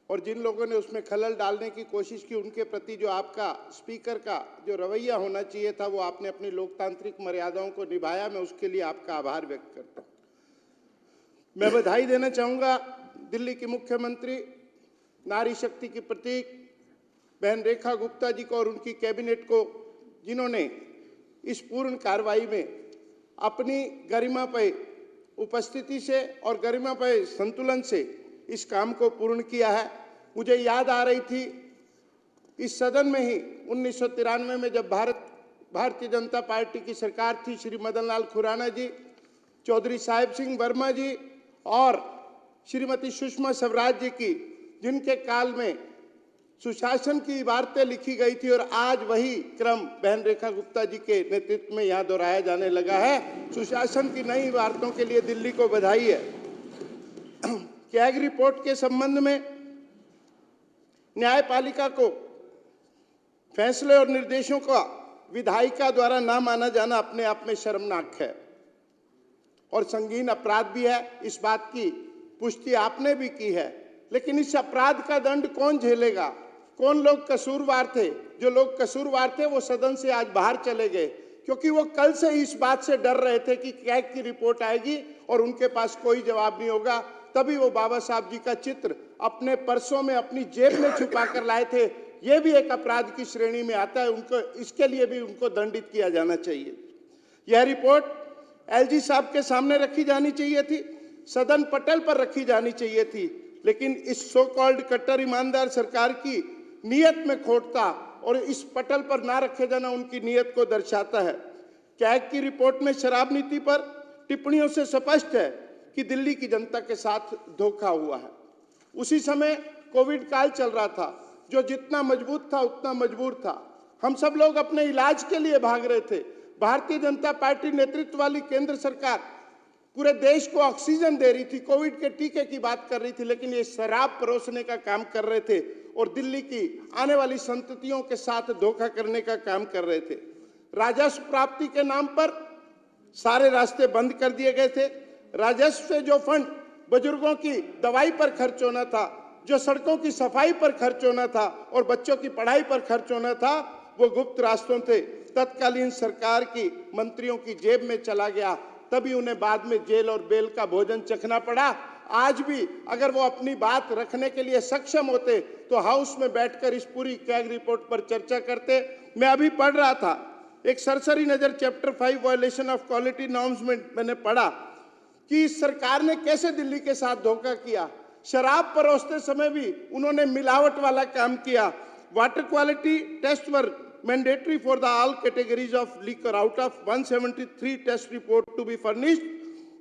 और जिन लोगों ने उसमें खलल डालने की कोशिश की, उनके प्रति जो आपका स्पीकर का जो रवैया होना चाहिए था, वो आपने अपनी लोकतांत्रिक मर्यादाओं को निभाया। मैं उसके लिए आपका आभार व्यक्त करता हूँ। मैं बधाई देना चाहूँगा दिल्ली की मुख्यमंत्री, नारी शक्ति की प्रतीक बहन रेखा गुप्ता जी को और उनकी कैबिनेट को, जिन्होंने इस पूर्ण कार्रवाई में अपनी गरिमामय उपस्थिति से और गरिमामय संतुलन से इस काम को पूर्ण किया है। मुझे याद आ रही थी इस सदन में ही 1993 में जब भारतीय जनता पार्टी की सरकार थी, श्री मदन लाल खुराना जी, चौधरी साहिब सिंह वर्मा जी और श्रीमती सुषमा स्वराज जी की, जिनके काल में सुशासन की इबारतें लिखी गई थी और आज वही क्रम बहन रेखा गुप्ता जी के नेतृत्व में यहाँ दोहराया जाने लगा है। सुशासन की नई इबारतों के लिए दिल्ली को बधाई है। कैग रिपोर्ट के संबंध में न्यायपालिका को फैसले और निर्देशों का विधायिका द्वारा ना माना जाना अपने आप में शर्मनाक है और संगीन अपराध भी है। इस बात की पुष्टि आपने भी की है, लेकिन इस अपराध का दंड कौन झेलेगा? कौन लोग कसूरवार थे? जो लोग कसूरवार थे वो सदन से आज बाहर चले गए, क्योंकि वो कल से इस बात से डर रहे थे कि कैग की रिपोर्ट आएगी और उनके पास कोई जवाब नहीं होगा। तभी वो बाबा साहब जी का चित्र अपने पर्सों में, अपनी जेब में छुपा कर लाए थे। ये भी एक अपराध की श्रेणी में आता है, उनको इसके लिए भी उनको दंडित किया जाना चाहिए। यह रिपोर्ट एलजी साहब के सामने रखी जानी चाहिए थी, सदन पटल पर रखी जानी चाहिए थी, लेकिन इस सो कॉल्ड कट्टर ईमानदार सरकार की नीयत में खोट था और इस पटल पर ना रखे जाना उनकी नीयत को दर्शाता है। कैग की रिपोर्ट में शराब नीति पर टिप्पणियों से स्पष्ट है कि दिल्ली की जनता के साथ धोखा हुआ है। उसी समय कोविड काल चल रहा था, जो जितना मजबूत था उतना मजबूर था। हम सब लोग अपने इलाज के लिए भाग रहे थे। भारतीय जनता पार्टी नेतृत्व वाली केंद्र सरकार पूरे देश को ऑक्सीजन दे रही थी, कोविड के टीके की बात कर रही थी, लेकिन ये शराब परोसने का काम कर रहे थे और दिल्ली की आने वाली संततियों के साथ धोखा करने का काम कर रहे थे। राजस्व प्राप्ति के नाम पर सारे रास्ते बंद कर दिए गए थे। राजस्व से जो फंड बुजुर्गों की दवाई पर खर्च होना था, जो सड़कों की सफाई पर खर्च होना था और बच्चों की पढ़ाई पर खर्च होना था, वो गुप्त रास्तों से तत्कालीन सरकार की मंत्रियों की जेब में चला गया। तभी उन्हें बाद में जेल और बेल का भोजन चखना पड़ा। आज भी अगर वो अपनी बात रखने के लिए सक्षम होते तो हाउस में बैठकर इस पूरी कैग रिपोर्ट पर चर्चा करते। मैं अभी पढ़ रहा था, एक सरसरी नजर chapter 5 violation of quality norms में मैंने पढ़ा कि इस सरकार ने कैसे दिल्ली के साथ धोखा किया। शराब परोसते समय भी उन्होंने मिलावट वाला काम किया। Water quality test were mandatory for the all categories of liquor. Out of 173 test report to be furnished,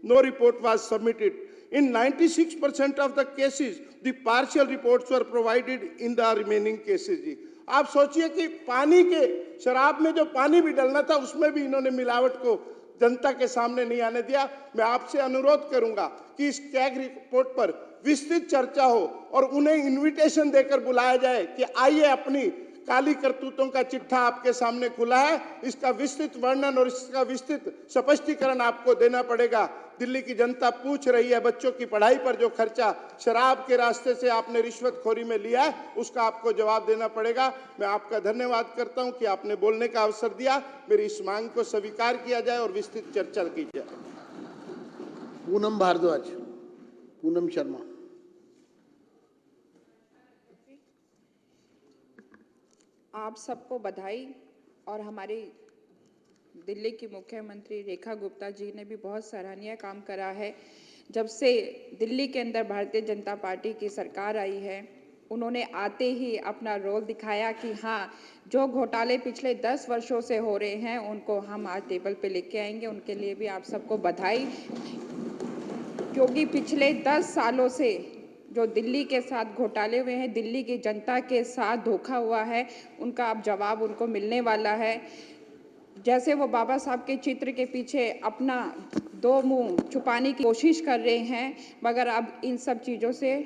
no report was submitted. In 96% of the cases, the partial reports were provided in the remaining cases. जी आप सोचिए कि पानी के, शराब में जो पानी भी डलना था उसमें भी इन्होंने मिलावट को जनता के सामने नहीं आने दिया। मैं आपसे अनुरोध करूंगा कि इस कैग रिपोर्ट पर विस्तृत चर्चा हो और उन्हें इन्विटेशन देकर बुलाया जाए कि आइए, अपनी काली करतूतों का चिट्ठा आपके सामने खुला है, इसका विस्तृत वर्णन और इसका विस्तृत स्पष्टीकरण आपको देना पड़ेगा। दिल्ली की जनता पूछ रही है, बच्चों की पढ़ाई पर जो खर्चा शराब के रास्ते से आपने रिश्वतखोरी में लिया है, उसका आपको जवाब देना पड़ेगा। मैं आपका धन्यवाद करता हूं कि आपने बोलने का अवसर दिया। मेरी इस मांग को स्वीकार किया जाए और विस्तृत चर्चा की जाए। पूनम भारद्वाज, पूनम शर्मा। आप सबको बधाई। और हमारी दिल्ली की मुख्यमंत्री रेखा गुप्ता जी ने भी बहुत सराहनीय काम करा है। जब से दिल्ली के अंदर भारतीय जनता पार्टी की सरकार आई है, उन्होंने आते ही अपना रोल दिखाया कि हाँ, जो घोटाले पिछले 10 वर्षों से हो रहे हैं उनको हम आज टेबल पे लेके आएंगे। उनके लिए भी आप सबको बधाई, क्योंकि पिछले 10 सालों से जो दिल्ली के साथ घोटाले हुए हैं, दिल्ली की जनता के साथ धोखा हुआ है, उनका अब जवाब उनको मिलने वाला है। जैसे वो बाबा साहब के चित्र के पीछे अपना 2 मुंह छुपाने की कोशिश कर रहे हैं, मगर अब इन सब चीज़ों से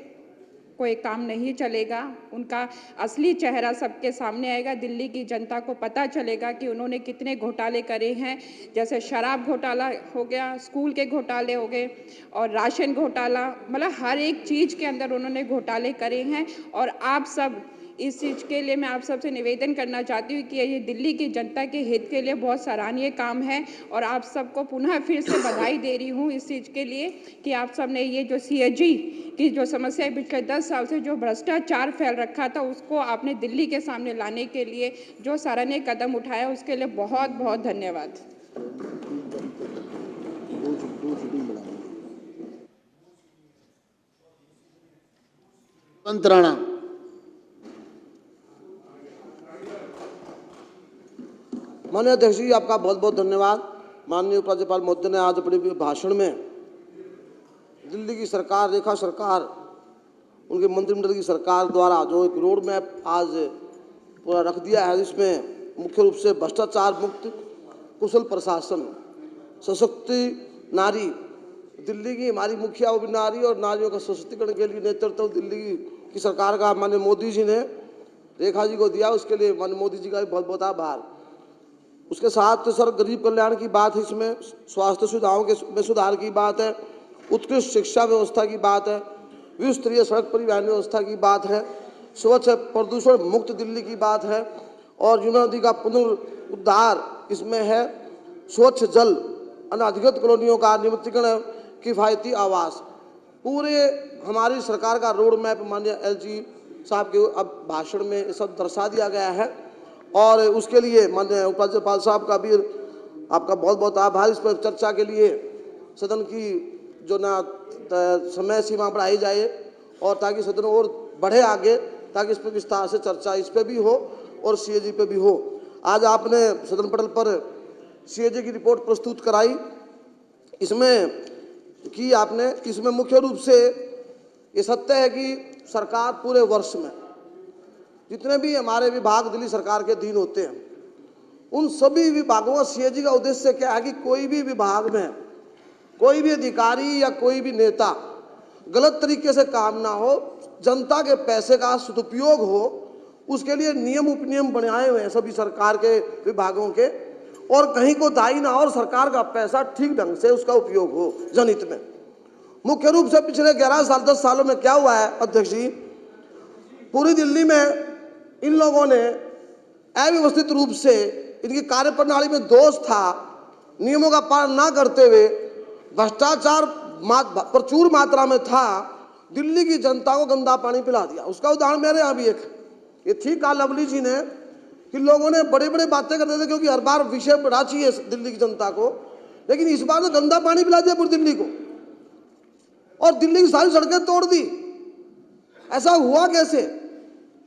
कोई काम नहीं चलेगा। उनका असली चेहरा सबके सामने आएगा। दिल्ली की जनता को पता चलेगा कि उन्होंने कितने घोटाले करे हैं। जैसे शराब घोटाला हो गया, स्कूल के घोटाले हो गए और राशन घोटाला, मतलब हर एक चीज़ के अंदर उन्होंने घोटाले करे हैं। और आप सब इस चीज़ के लिए मैं आप सबसे निवेदन करना चाहती हूँ कि ये दिल्ली की जनता के हित के लिए बहुत सराहनीय काम है। और आप सबको पुनः फिर से बधाई दे रही हूँ इस चीज़ के लिए कि आप सब ने ये जो CAG की जो समस्या है, पिछले 10 साल से जो भ्रष्टाचार फैल रखा था, उसको आपने दिल्ली के सामने लाने के लिए जो सराहनीय कदम उठाया, उसके लिए बहुत बहुत धन्यवाद। राणा। माननीय अध्यक्ष जी, आपका बहुत बहुत धन्यवाद। माननीय उपराज्यपाल महोदय ने आज अपने भाषण में दिल्ली की सरकार, रेखा सरकार, उनके मंत्रिमंडल की सरकार द्वारा जो एक रोड मैप आज पूरा रख दिया है, जिसमें मुख्य रूप से भ्रष्टाचार मुक्त, कुशल प्रशासन, सशक्ति नारी, दिल्ली की हमारी मुखिया वो भी नारी और नारियों का सशक्तिकरण के लिए नेतृत्व दिल्ली की सरकार का माननीय मोदी जी ने रेखा जी को दिया, उसके लिए माननीय मोदी जी का भी बहुत बहुत आभार। उसके साथ सर गरीब कल्याण की बात है, इसमें स्वास्थ्य सुविधाओं के में सुधार की बात है, उत्कृष्ट शिक्षा व्यवस्था की बात है, विश्व स्तरीय सड़क परिवहन व्यवस्था की बात है, स्वच्छ प्रदूषण मुक्त दिल्ली की बात है और यमुना नदी का पुनरुद्धार इसमें है, स्वच्छ जल, अनधिकृत कॉलोनियों का नियमितीकरण, किफ़ायती आवास। पूरे हमारी सरकार का रोड मैप माननीय LG साहब के अब भाषण में ये सब दर्शा दिया गया है और उसके लिए माननीय उपराज्यपाल साहब का भी आपका बहुत बहुत आभार। इस पर चर्चा के लिए सदन की जो ना समय सीमा बढ़ाई जाए और ताकि सदन और बढ़े आगे, ताकि इस पर विस्तार से चर्चा इस पर भी हो और CAG पे भी हो। आज आपने सदन पटल पर CAG की रिपोर्ट प्रस्तुत कराई, इसमें कि आपने इसमें मुख्य रूप से ये सत्य है कि सरकार पूरे वर्ष में जितने भी हमारे विभाग दिल्ली सरकार के अधीन होते हैं, उन सभी विभागों का CAG का उद्देश्य क्या है कि कोई भी विभाग में कोई भी अधिकारी या कोई भी नेता गलत तरीके से काम ना हो, जनता के पैसे का सदुपयोग हो, उसके लिए नियम उपनियम बनाए हुए हैं सभी सरकार के विभागों के, और कहीं को दाई ना हो और सरकार का पैसा ठीक ढंग से उसका उपयोग हो जनहित में। मुख्य रूप से पिछले 11 साल 10 सालों में क्या हुआ है अध्यक्ष जी, पूरी दिल्ली में इन लोगों ने अव्यवस्थित रूप से, इनकी कार्यप्रणाली में दोष था, नियमों का पालन ना करते हुए भ्रष्टाचार प्रचुर मात्रा में था, दिल्ली की जनता को गंदा पानी पिला दिया। उसका उदाहरण मेरे यहाँ भी एक ये थी, का लवली जी ने कि लोगों ने बड़े बड़े बातें करते थे, क्योंकि हर बार विषय बढ़ा चाहिए दिल्ली की जनता को, लेकिन इस बार तो गंदा पानी पिला दिया पूरी दिल्ली को और दिल्ली की सारी सड़कें तोड़ दी। ऐसा हुआ कैसे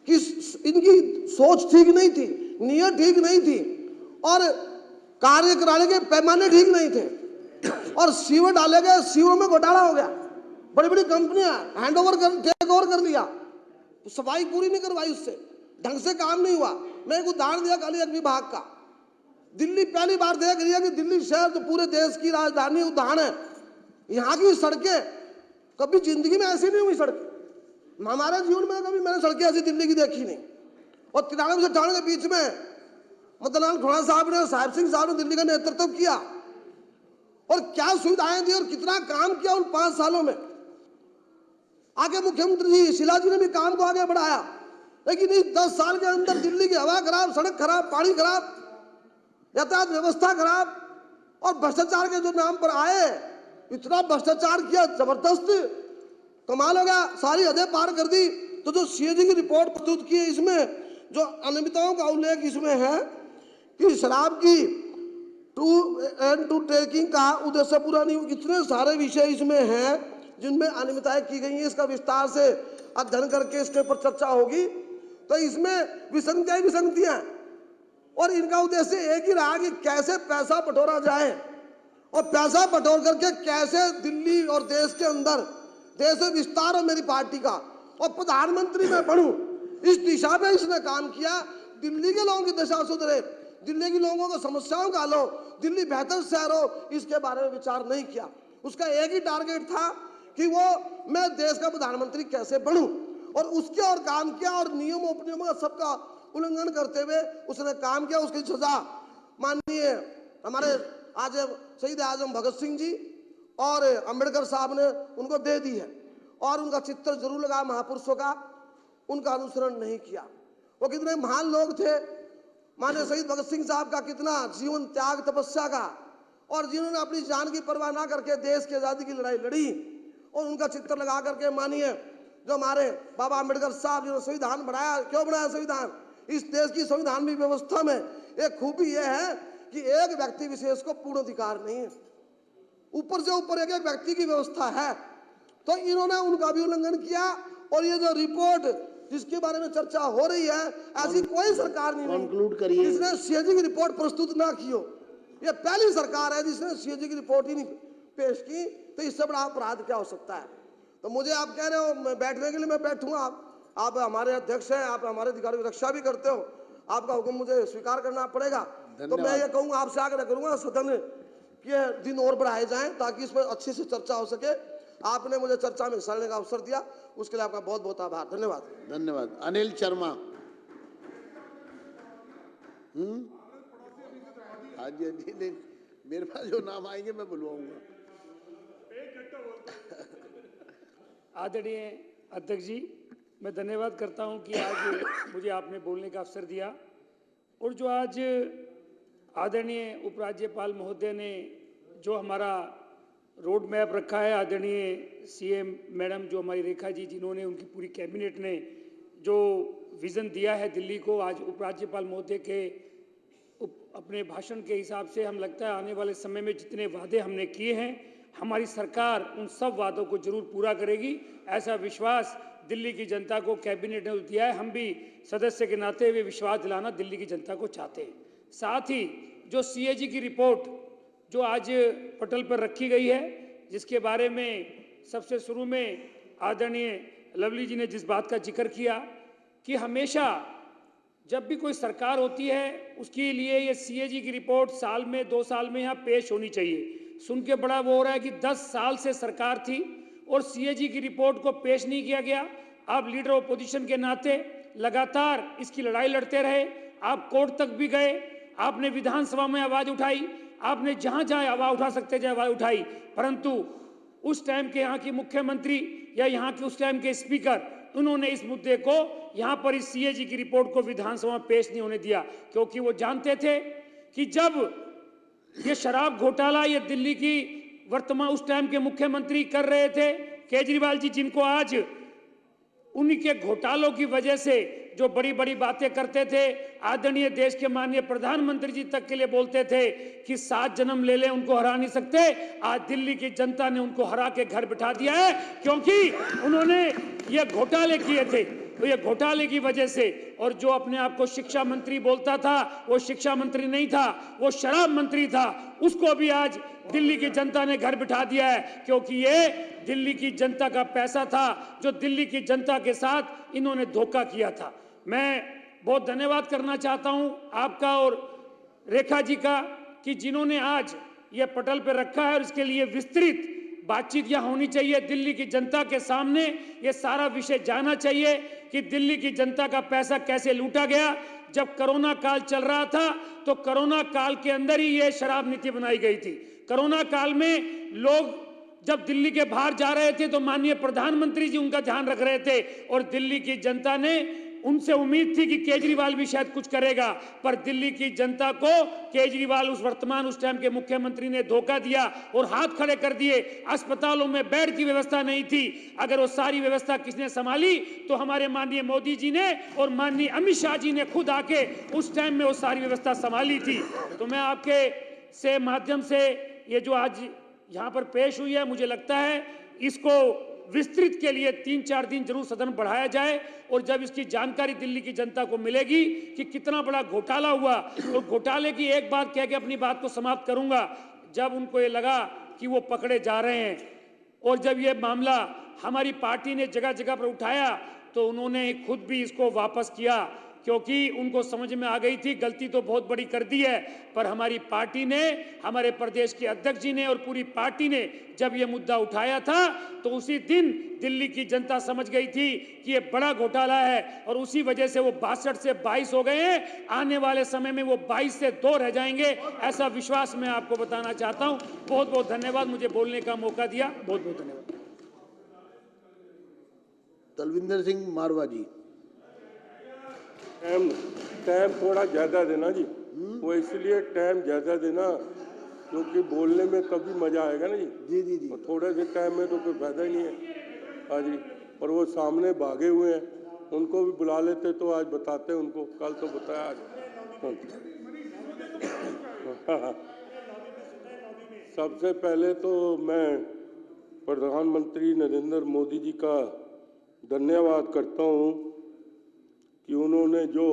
कि इनकी सोच ठीक नहीं थी, नीयत ठीक नहीं थी और कार्य कराने के पैमाने ठीक नहीं थे और सीवर डाले गए, सीवरों में घोटाला हो गया। बड़ी बड़ी कंपनियां टेक ओवर कर लिया, सफाई पूरी नहीं करवाई, उससे ढंग से काम नहीं हुआ। मैं एक उदाहरण दिया खाली एक विभाग का। दिल्ली पहली बार देख रही है कि दिल्ली शहर जो पूरे देश की राजधानी उदाहरण है, यहाँ की सड़कें कभी जिंदगी में ऐसी नहीं हुई। सड़क हमारे जीवन में कभी मैंने सड़कें ऐसी दिल्ली की देखी नहीं। और 93 से 98 के बीच में मदनलाल खुराना साहब ने, साहिब सिंह साहब ने दिल्ली का नेतृत्व किया और क्या सुविधाएं दी और कितना काम किया उन 5 सालों में। आगे मुख्यमंत्री जी शीला जी ने भी काम को आगे बढ़ाया, लेकिन इस 10 साल के अंदर दिल्ली की हवा खराब, सड़क खराब, पानी खराब, यातायात व्यवस्था खराब और भ्रष्टाचार के जो नाम पर आए, इतना भ्रष्टाचार किया, जबरदस्त कमाल हो गया, सारी हदें पार कर दी। तो जो सीएजी की रिपोर्ट प्रस्तुत की है, इसमें जो अनियमितताओं का उल्लेख इसमें है कि शराब की टू टेकिंग का उद्देश्य पूरा नहीं हुआ। कितने सारे विषय इसमें हैं जिनमें अनियमितताएं की गई हैं। इसका विस्तार से अध्ययन करके इसके ऊपर चर्चा होगी। तो इसमें विसंगतियां और इनका उद्देश्य एक ही रहा कि कैसे पैसा बटोरा जाए और पैसा बटोर करके कैसे दिल्ली और देश के अंदर देश में विस्तार हो मेरी पार्टी का और प्रधानमंत्री मैं बनूं, इस दिशा में इसने काम किया। दिल्ली के लोगों की दशा सुधरे, दिल्ली के लोगों को समस्याओं का हल हो, दिल्ली बेहतर शहर हो, इसके बारे में विचार नहीं किया। उसका एक ही टारगेट था कि वो मैं देश का प्रधानमंत्री कैसे बनूं और उसके और काम किया और नियमों उपनियमों का सबका उल्लंघन करते हुए उसने काम किया। उसकी सजा माननीय हमारे आज शहीद आजम भगत सिंह जी और अंबेडकर साहब ने उनको दे दी है और उनका चित्र जरूर लगा महापुरुषों का, उनका अनुसरण नहीं किया। वो कितने महान लोग थे, माननीय शहीद भगत सिंह साहब का कितना जीवन त्याग तपस्या का और जिन्होंने अपनी जान की परवाह ना करके देश की आज़ादी की लड़ाई लड़ी और उनका चित्र लगा करके माननीय जो हमारे बाबा अंबेडकर साहब जिन्होंने संविधान बनाया। क्यों बनाया संविधान? इस देश की संविधान की व्यवस्था में एक खूबी यह है कि एक व्यक्ति विशेष को पूर्ण अधिकार नहीं है, ऊपर से ऊपर एक एक व्यक्ति की व्यवस्था है। तो इन्होंने उनका भी उल्लंघन किया और ये जो रिपोर्ट जिसके बारे में चर्चा हो रही है, ऐसी कोई सरकार नहीं कंक्लूड करिए जिसने सीएजी की रिपोर्ट प्रस्तुत ना की हो। ये पहली सरकार है जिसने सीएजी की रिपोर्ट ही नहीं पेश की। तो इससे बड़ा अपराध क्या हो सकता है? तो मुझे आप कह रहे हो बैठने के लिए मैं बैठूंगा, आप हमारे अध्यक्ष हैं, आप हमारे अधिकारों की रक्षा भी करते हो, आपका हुक्म मुझे स्वीकार करना पड़ेगा। तो मैं ये कहूँगा, आपसे आग्रह करूंगा सदन के दिन और बढ़ाए जाएं ताकि इसमें अच्छे से चर्चा हो सके। आपने मुझे चर्चा में हिस्सा लेने का अवसर दिया, उसके लिए आपका बहुत बहुत आभार। धन्यवाद। धन्यवाद। अनिल शर्मा। हाँ जी, नहीं, मेरे पास जो नाम आएंगे मैं बुलवाऊंगा। आदरणीय अध्यक्ष जी, मैं धन्यवाद करता हूं कि आज मुझे आपने बोलने का अवसर दिया और जो आज आदरणीय उपराज्यपाल महोदय ने जो हमारा रोड मैप रखा है, आदरणीय सीएम मैडम जो हमारी रेखा जी, जिन्होंने उनकी पूरी कैबिनेट ने जो विज़न दिया है दिल्ली को, आज उपराज्यपाल महोदय के अपने भाषण के हिसाब से हम लगता है आने वाले समय में जितने वादे हमने किए हैं, हमारी सरकार उन सब वादों को जरूर पूरा करेगी। ऐसा विश्वास दिल्ली की जनता को कैबिनेट ने दिया है। हम भी सदस्य के नाते हुए विश्वास दिलाना दिल्ली की जनता को चाहते हैं। साथ ही जो सीएजी की रिपोर्ट जो आज पटल पर रखी गई है, जिसके बारे में सबसे शुरू में आदरणीय लवली जी ने जिस बात का जिक्र किया कि हमेशा जब भी कोई सरकार होती है उसके लिए ये सीएजी की रिपोर्ट साल में 2 साल में यहाँ पेश होनी चाहिए। सुन के बड़ा वो हो रहा है कि 10 साल से सरकार थी और सीएजी की रिपोर्ट को पेश नहीं किया गया। आप लीडर ऑपोजिशन के नाते लगातार इसकी लड़ाई लड़ते रहे, आप कोर्ट तक भी गए, आपने विधानसभा में आवाज उठाई, आपने जहां जहां आवाज उठा सकते थे आवाज उठाई, परंतु उस टाइम के यहाँ के मुख्यमंत्री या यहाँ के उस टाइम के स्पीकर, उन्होंने इस मुद्दे को यहाँ पर इस सीएजी की रिपोर्ट को विधानसभा में पेश नहीं होने दिया, क्योंकि वो जानते थे कि जब ये शराब घोटाला ये दिल्ली की वर्तमान उस टाइम के मुख्यमंत्री कर रहे थे केजरीवाल जी, जिनको आज उन्हीं के घोटालों की वजह से जो बड़ी बड़ी बातें करते थे, आदरणीय देश के माननीय प्रधानमंत्री जी तक के लिए बोलते थे कि 7 जन्म ले ले उनको हरा नहीं सकते। आज दिल्ली की जनता ने उनको हरा के घर बिठा दिया है, क्योंकि उन्होंने ये घोटाले किए थे। तो ये घोटाले की वजह से, और जो अपने आप को शिक्षा मंत्री बोलता था वो शिक्षा मंत्री नहीं था, वो शराब मंत्री था, उसको भी आज दिल्ली की जनता ने घर बिठा दिया है, क्योंकि ये दिल्ली की जनता का पैसा था जो दिल्ली की जनता के साथ इन्होंने धोखा किया था। मैं बहुत धन्यवाद करना चाहता हूं आपका और रेखा जी का कि जिन्होंने आज ये पटल पे रखा है, और इसके लिए विस्तृत बातचीत यहाँ होनी चाहिए। दिल्ली की जनता के सामने ये सारा विषय जाना चाहिए कि दिल्ली की जनता का पैसा कैसे लूटा गया। जब कोरोना काल चल रहा था तो कोरोना काल के अंदर ही ये शराब नीति बनाई गई थी। कोरोना काल में लोग जब दिल्ली के बाहर जा रहे थे तो माननीय प्रधानमंत्री जी उनका ध्यान रख रहे थे, और दिल्ली की जनता ने, उनसे उम्मीद थी कि केजरीवाल भी शायद कुछ करेगा, पर दिल्ली की जनता को केजरीवाल उस टाइम के मुख्यमंत्री ने धोखा दिया और हाथ खड़े कर दिए। अस्पतालों में बेड की व्यवस्था नहीं थी। अगर वो सारी व्यवस्था किसने संभाली तो हमारे माननीय मोदी जी ने और माननीय अमित शाह जी ने खुद आके उस टाइम में वो सारी व्यवस्था संभाली थी। तो मैं आपके से माध्यम से ये जो आज यहाँ पर पेश हुई है, मुझे लगता है इसको विस्तृत के लिए 3-4 दिन जरूर सदन बढ़ाया जाए, और जब इसकी जानकारी दिल्ली की जनता को मिलेगी कि कितना बड़ा घोटाला हुआ, और घोटाले की एक बात कह के अपनी बात को समाप्त करूंगा। जब उनको ये लगा कि वो पकड़े जा रहे हैं, और जब ये मामला हमारी पार्टी ने जगह जगह पर उठाया, तो उन्होंने खुद भी इसको वापस किया, क्योंकि उनको समझ में आ गई थी गलती तो बहुत बड़ी कर दी है। पर हमारी पार्टी ने, हमारे प्रदेश के अध्यक्ष जी ने और पूरी पार्टी ने जब ये मुद्दा उठाया था, तो उसी दिन दिल्ली की जनता समझ गई थी कि ये बड़ा घोटाला है, और उसी वजह से वो 62 से 22 हो गए हैं। आने वाले समय में वो 22 से 2 रह जाएंगे, ऐसा विश्वास मैं आपको बताना चाहता हूं। बहुत बहुत धन्यवाद मुझे बोलने का मौका दिया। बहुत बहुत धन्यवाद। तलविंदर सिंह मारवा जी। टाइम थोड़ा ज़्यादा देना जी, वो इसलिए टाइम ज़्यादा देना क्योंकि बोलने में तभी मज़ा आएगा ना जी। जी जी जी। थोड़े से टाइम में तो कोई फायदा ही नहीं है। हाँ जी, और वो सामने भागे हुए हैं, उनको भी बुला लेते तो आज बताते उनको, कल तो बताया आज। सबसे पहले तो मैं प्रधानमंत्री नरेंद्र मोदी जी का धन्यवाद करता हूँ कि उन्होंने जो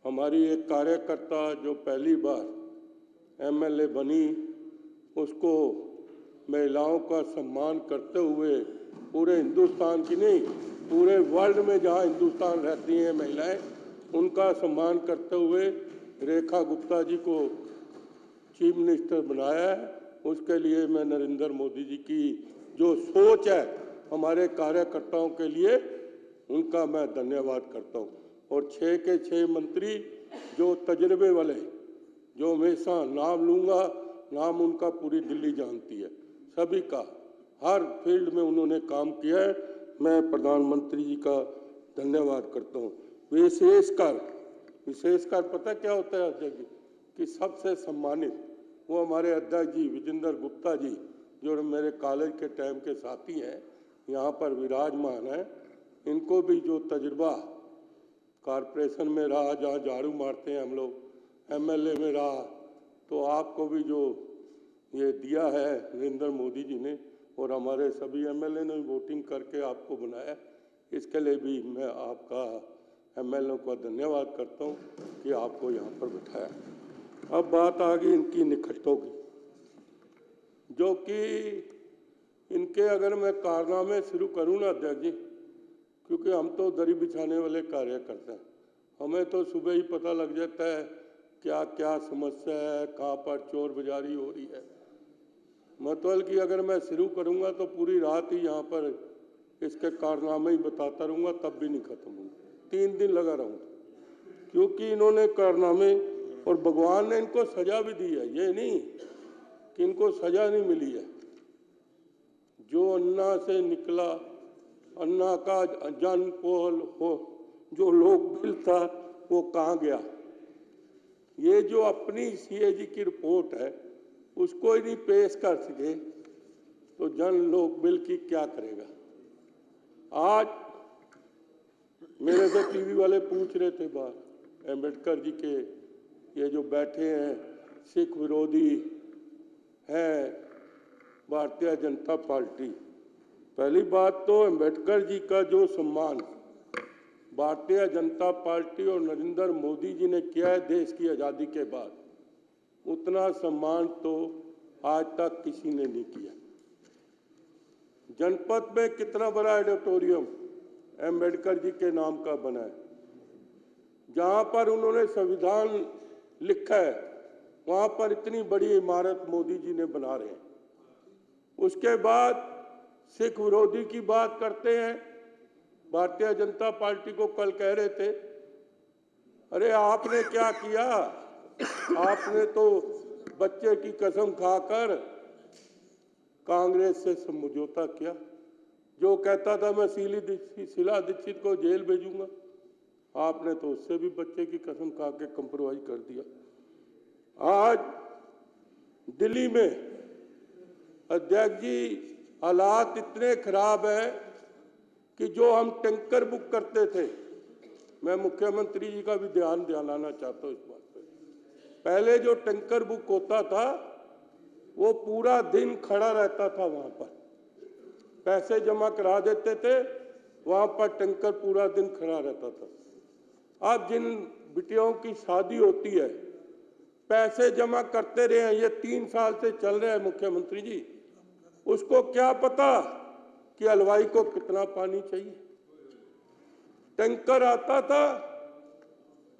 हमारी एक कार्यकर्ता जो पहली बार एमएलए बनी, उसको महिलाओं का सम्मान करते हुए पूरे हिंदुस्तान की नहीं, पूरे वर्ल्ड में जहां हिंदुस्तान रहती हैं महिलाएं, उनका सम्मान करते हुए रेखा गुप्ता जी को चीफ मिनिस्टर बनाया है। उसके लिए मैं नरेंद्र मोदी जी की जो सोच है हमारे कार्यकर्ताओं के लिए, उनका मैं धन्यवाद करता हूं। और 6 के 6 मंत्री जो तजर्बे वाले, जो हमेशा नाम लूँगा, नाम उनका पूरी दिल्ली जानती है, सभी का हर फील्ड में उन्होंने काम किया है। मैं प्रधानमंत्री जी का धन्यवाद करता हूँ। विशेषकर पता क्या होता है अध्यक्ष जी, कि सबसे सम्मानित वो हमारे अध्यक्ष जी विजेंद्र गुप्ता जी, जो मेरे कॉलेज के टाइम के साथी हैं, यहाँ पर विराजमान हैं। इनको भी जो तजुर्बा कॉरपोरेशन में रहा, जहाँ झाड़ू मारते हैं हम लोग, एमएलए में रहा, तो आपको भी जो ये दिया है नरेंद्र मोदी जी ने और हमारे सभी एमएलए ने वोटिंग करके आपको बनाया, इसके लिए भी मैं आपका एमएलए का धन्यवाद करता हूँ कि आपको यहाँ पर बिठाया। अब बात आ गई इनकी निखटों की, जो कि इनके अगर मैं कारनामे शुरू करूँ ना अध्यक्ष जी, क्योंकि हम तो दरी बिछाने वाले कार्य करते हैं, हमें तो सुबह ही पता लग जाता है क्या क्या समस्या है, कहाँ पर चोर बाजारी हो रही है। मतलब कि अगर मैं शुरू करूँगा तो पूरी रात ही यहाँ पर इसके कारनामे ही बताता रहूँगा, तब भी नहीं खत्म होंगे, 3 दिन लगा रहूँगा, क्योंकि इन्होंने कारनामे, और भगवान ने इनको सजा भी दी है, ये नहीं कि इनको सजा नहीं मिली है। जो अन्ना से निकला, अन्ना का जन पोल हो, जो लोग बिल था वो कहाँ गया। ये जो अपनी सीएजी की रिपोर्ट है उसको ही नहीं पेश कर सके तो जन लोक बिल की क्या करेगा। आज मेरे से टीवी वाले पूछ रहे थे बाहर, अम्बेडकर जी के ये जो बैठे हैं सिख विरोधी हैं भारतीय जनता पार्टी। पहली बात तो अम्बेडकर जी का जो सम्मान भारतीय जनता पार्टी और नरेंद्र मोदी जी ने किया है देश की आज़ादी के बाद, उतना सम्मान तो आज तक किसी ने नहीं किया। जनपद में कितना बड़ा ऑडिटोरियम अम्बेडकर जी के नाम का बना है, जहां पर उन्होंने संविधान लिखा है वहां पर इतनी बड़ी इमारत मोदी जी ने बना रहे हैं। उसके बाद सिख विरोधी की बात करते हैं। भारतीय जनता पार्टी को कल कह रहे थे, अरे आपने क्या किया, आपने तो बच्चे की कसम खाकर कांग्रेस से समझौता किया। जो कहता था मैं शीला दीक्षित को जेल भेजूंगा, आपने तो उससे भी बच्चे की कसम खा के कंप्रोमाइज कर दिया। आज दिल्ली में अध्यक्ष जी हालात इतने खराब है कि जो हम टैंकर बुक करते थे, मैं मुख्यमंत्री जी का भी ध्यान दिलाना चाहता हूँ इस बात पर। पहले जो टैंकर बुक होता था वो पूरा दिन खड़ा रहता था, वहां पर पैसे जमा करा देते थे, वहां पर टैंकर पूरा दिन खड़ा रहता था। अब जिन बिटियों की शादी होती है पैसे जमा करते रहे हैं, ये 3 साल से चल रहे हैं मुख्यमंत्री जी, उसको क्या पता कि हलवाई को कितना पानी चाहिए। टैंकर आता था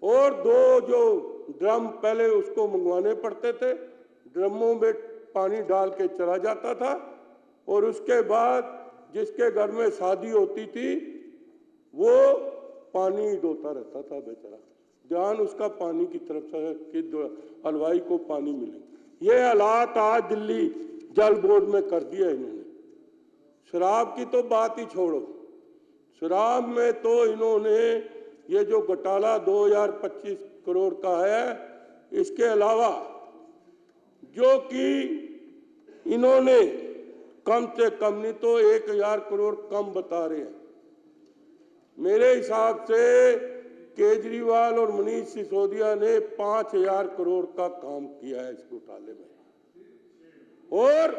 और 2 जो ड्रम पहले उसको मंगवाने पड़ते थे, ड्रमों में पानी डाल के चला जाता था और उसके बाद जिसके घर में शादी होती थी वो पानी डोता रहता था बेचारा, ध्यान उसका पानी की तरफ से कि हलवाई को पानी मिले। ये हालात आज दिल्ली जल बोर्ड में कर दिया इन्होंने। शराब की तो बात ही छोड़ो, शराब में तो इन्होंने ये जो घोटाला 2025 करोड़ का है, इसके अलावा जो कि इन्होंने कम से कम नहीं तो 1000 करोड़ कम बता रहे हैं। मेरे हिसाब से केजरीवाल और मनीष सिसोदिया ने 5000 करोड़ का काम किया है इस घोटाले में। और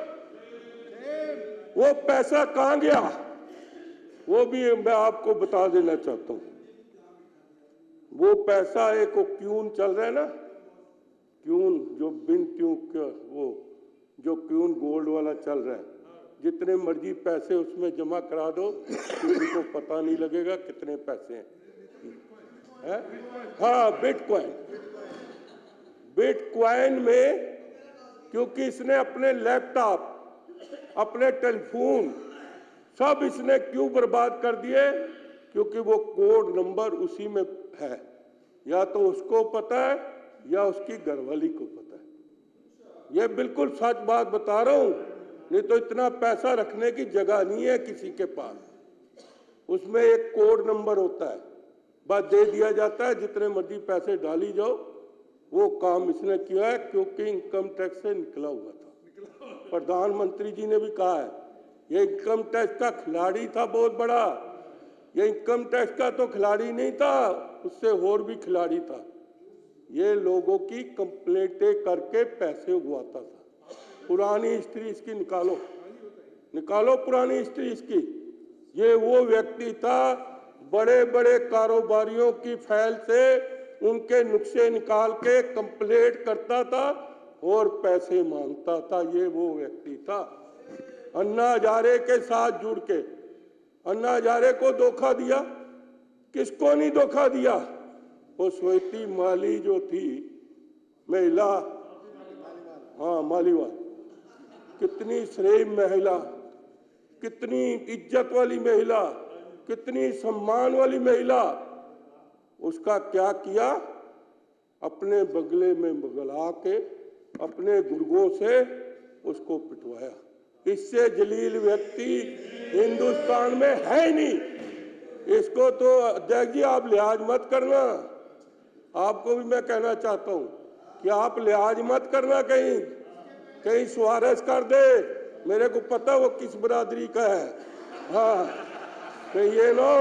वो पैसा कहां गया वो भी मैं आपको बता देना चाहता हूं। वो पैसा एक क्यून चल रहा है ना, क्यून जो बिन ट्यूब का, वो जो क्यून गोल्ड वाला चल रहा है, जितने मर्जी पैसे उसमें जमा करा दो किसी को पता नहीं लगेगा कितने पैसे हैं। हाँ, बिटकॉइन, बिटकॉइन में क्योंकि इसने अपने लैपटॉप, अपने टेलीफोन सब इसने क्यों बर्बाद कर दिए, क्योंकि वो कोड नंबर उसी में है, या तो उसको पता है या उसकी घरवाली को पता है। ये बिल्कुल सच बात बता रहा हूं, नहीं तो इतना पैसा रखने की जगह नहीं है किसी के पास। उसमें एक कोड नंबर होता है, बस दे दिया जाता है, जितने मर्जी पैसे डाली जाओ। वो काम इसने किया है क्योंकि इनकम टैक्स से निकला हुआ था। प्रधानमंत्री जी ने भी कहा है ये इनकम टैक्स का खिलाड़ी था बहुत बड़ा। ये इनकम टैक्स का तो खिलाड़ी नहीं था, उससे और भी खिलाड़ी था। ये लोगों की कंप्लेंटें करके पैसे उगवाता था। पुरानी हिस्ट्री इसकी निकालो, निकालो पुरानी हिस्ट्री इसकी। ये वो व्यक्ति था, बड़े बड़े कारोबारियों की फाइल से उनके नुक्से निकाल के कंप्लेंट करता था और पैसे मांगता था। ये वो व्यक्ति था। अन्ना हजारे के साथ जुड़ के अन्ना हजारे को धोखा दिया। किसको नहीं धोखा दिया? वो श्वेती माली जो थी महिला, हाँ मालीवाल, कितनी श्रेय महिला, कितनी इज्जत वाली महिला, कितनी सम्मान वाली महिला। उसका क्या किया? अपने बगले में बगला के अपने गुर्गों से उसको पिटवाया। इससे जलील व्यक्ति हिंदुस्तान में है ही नहीं। इसको तो अध्यक्ष जी आप लिहाज मत करना। आपको भी मैं कहना चाहता हूं कि आप लिहाज मत करना, कहीं सुआरस कर दे। मेरे को पता वो किस बरादरी का है। हाँ, कहीं ये नो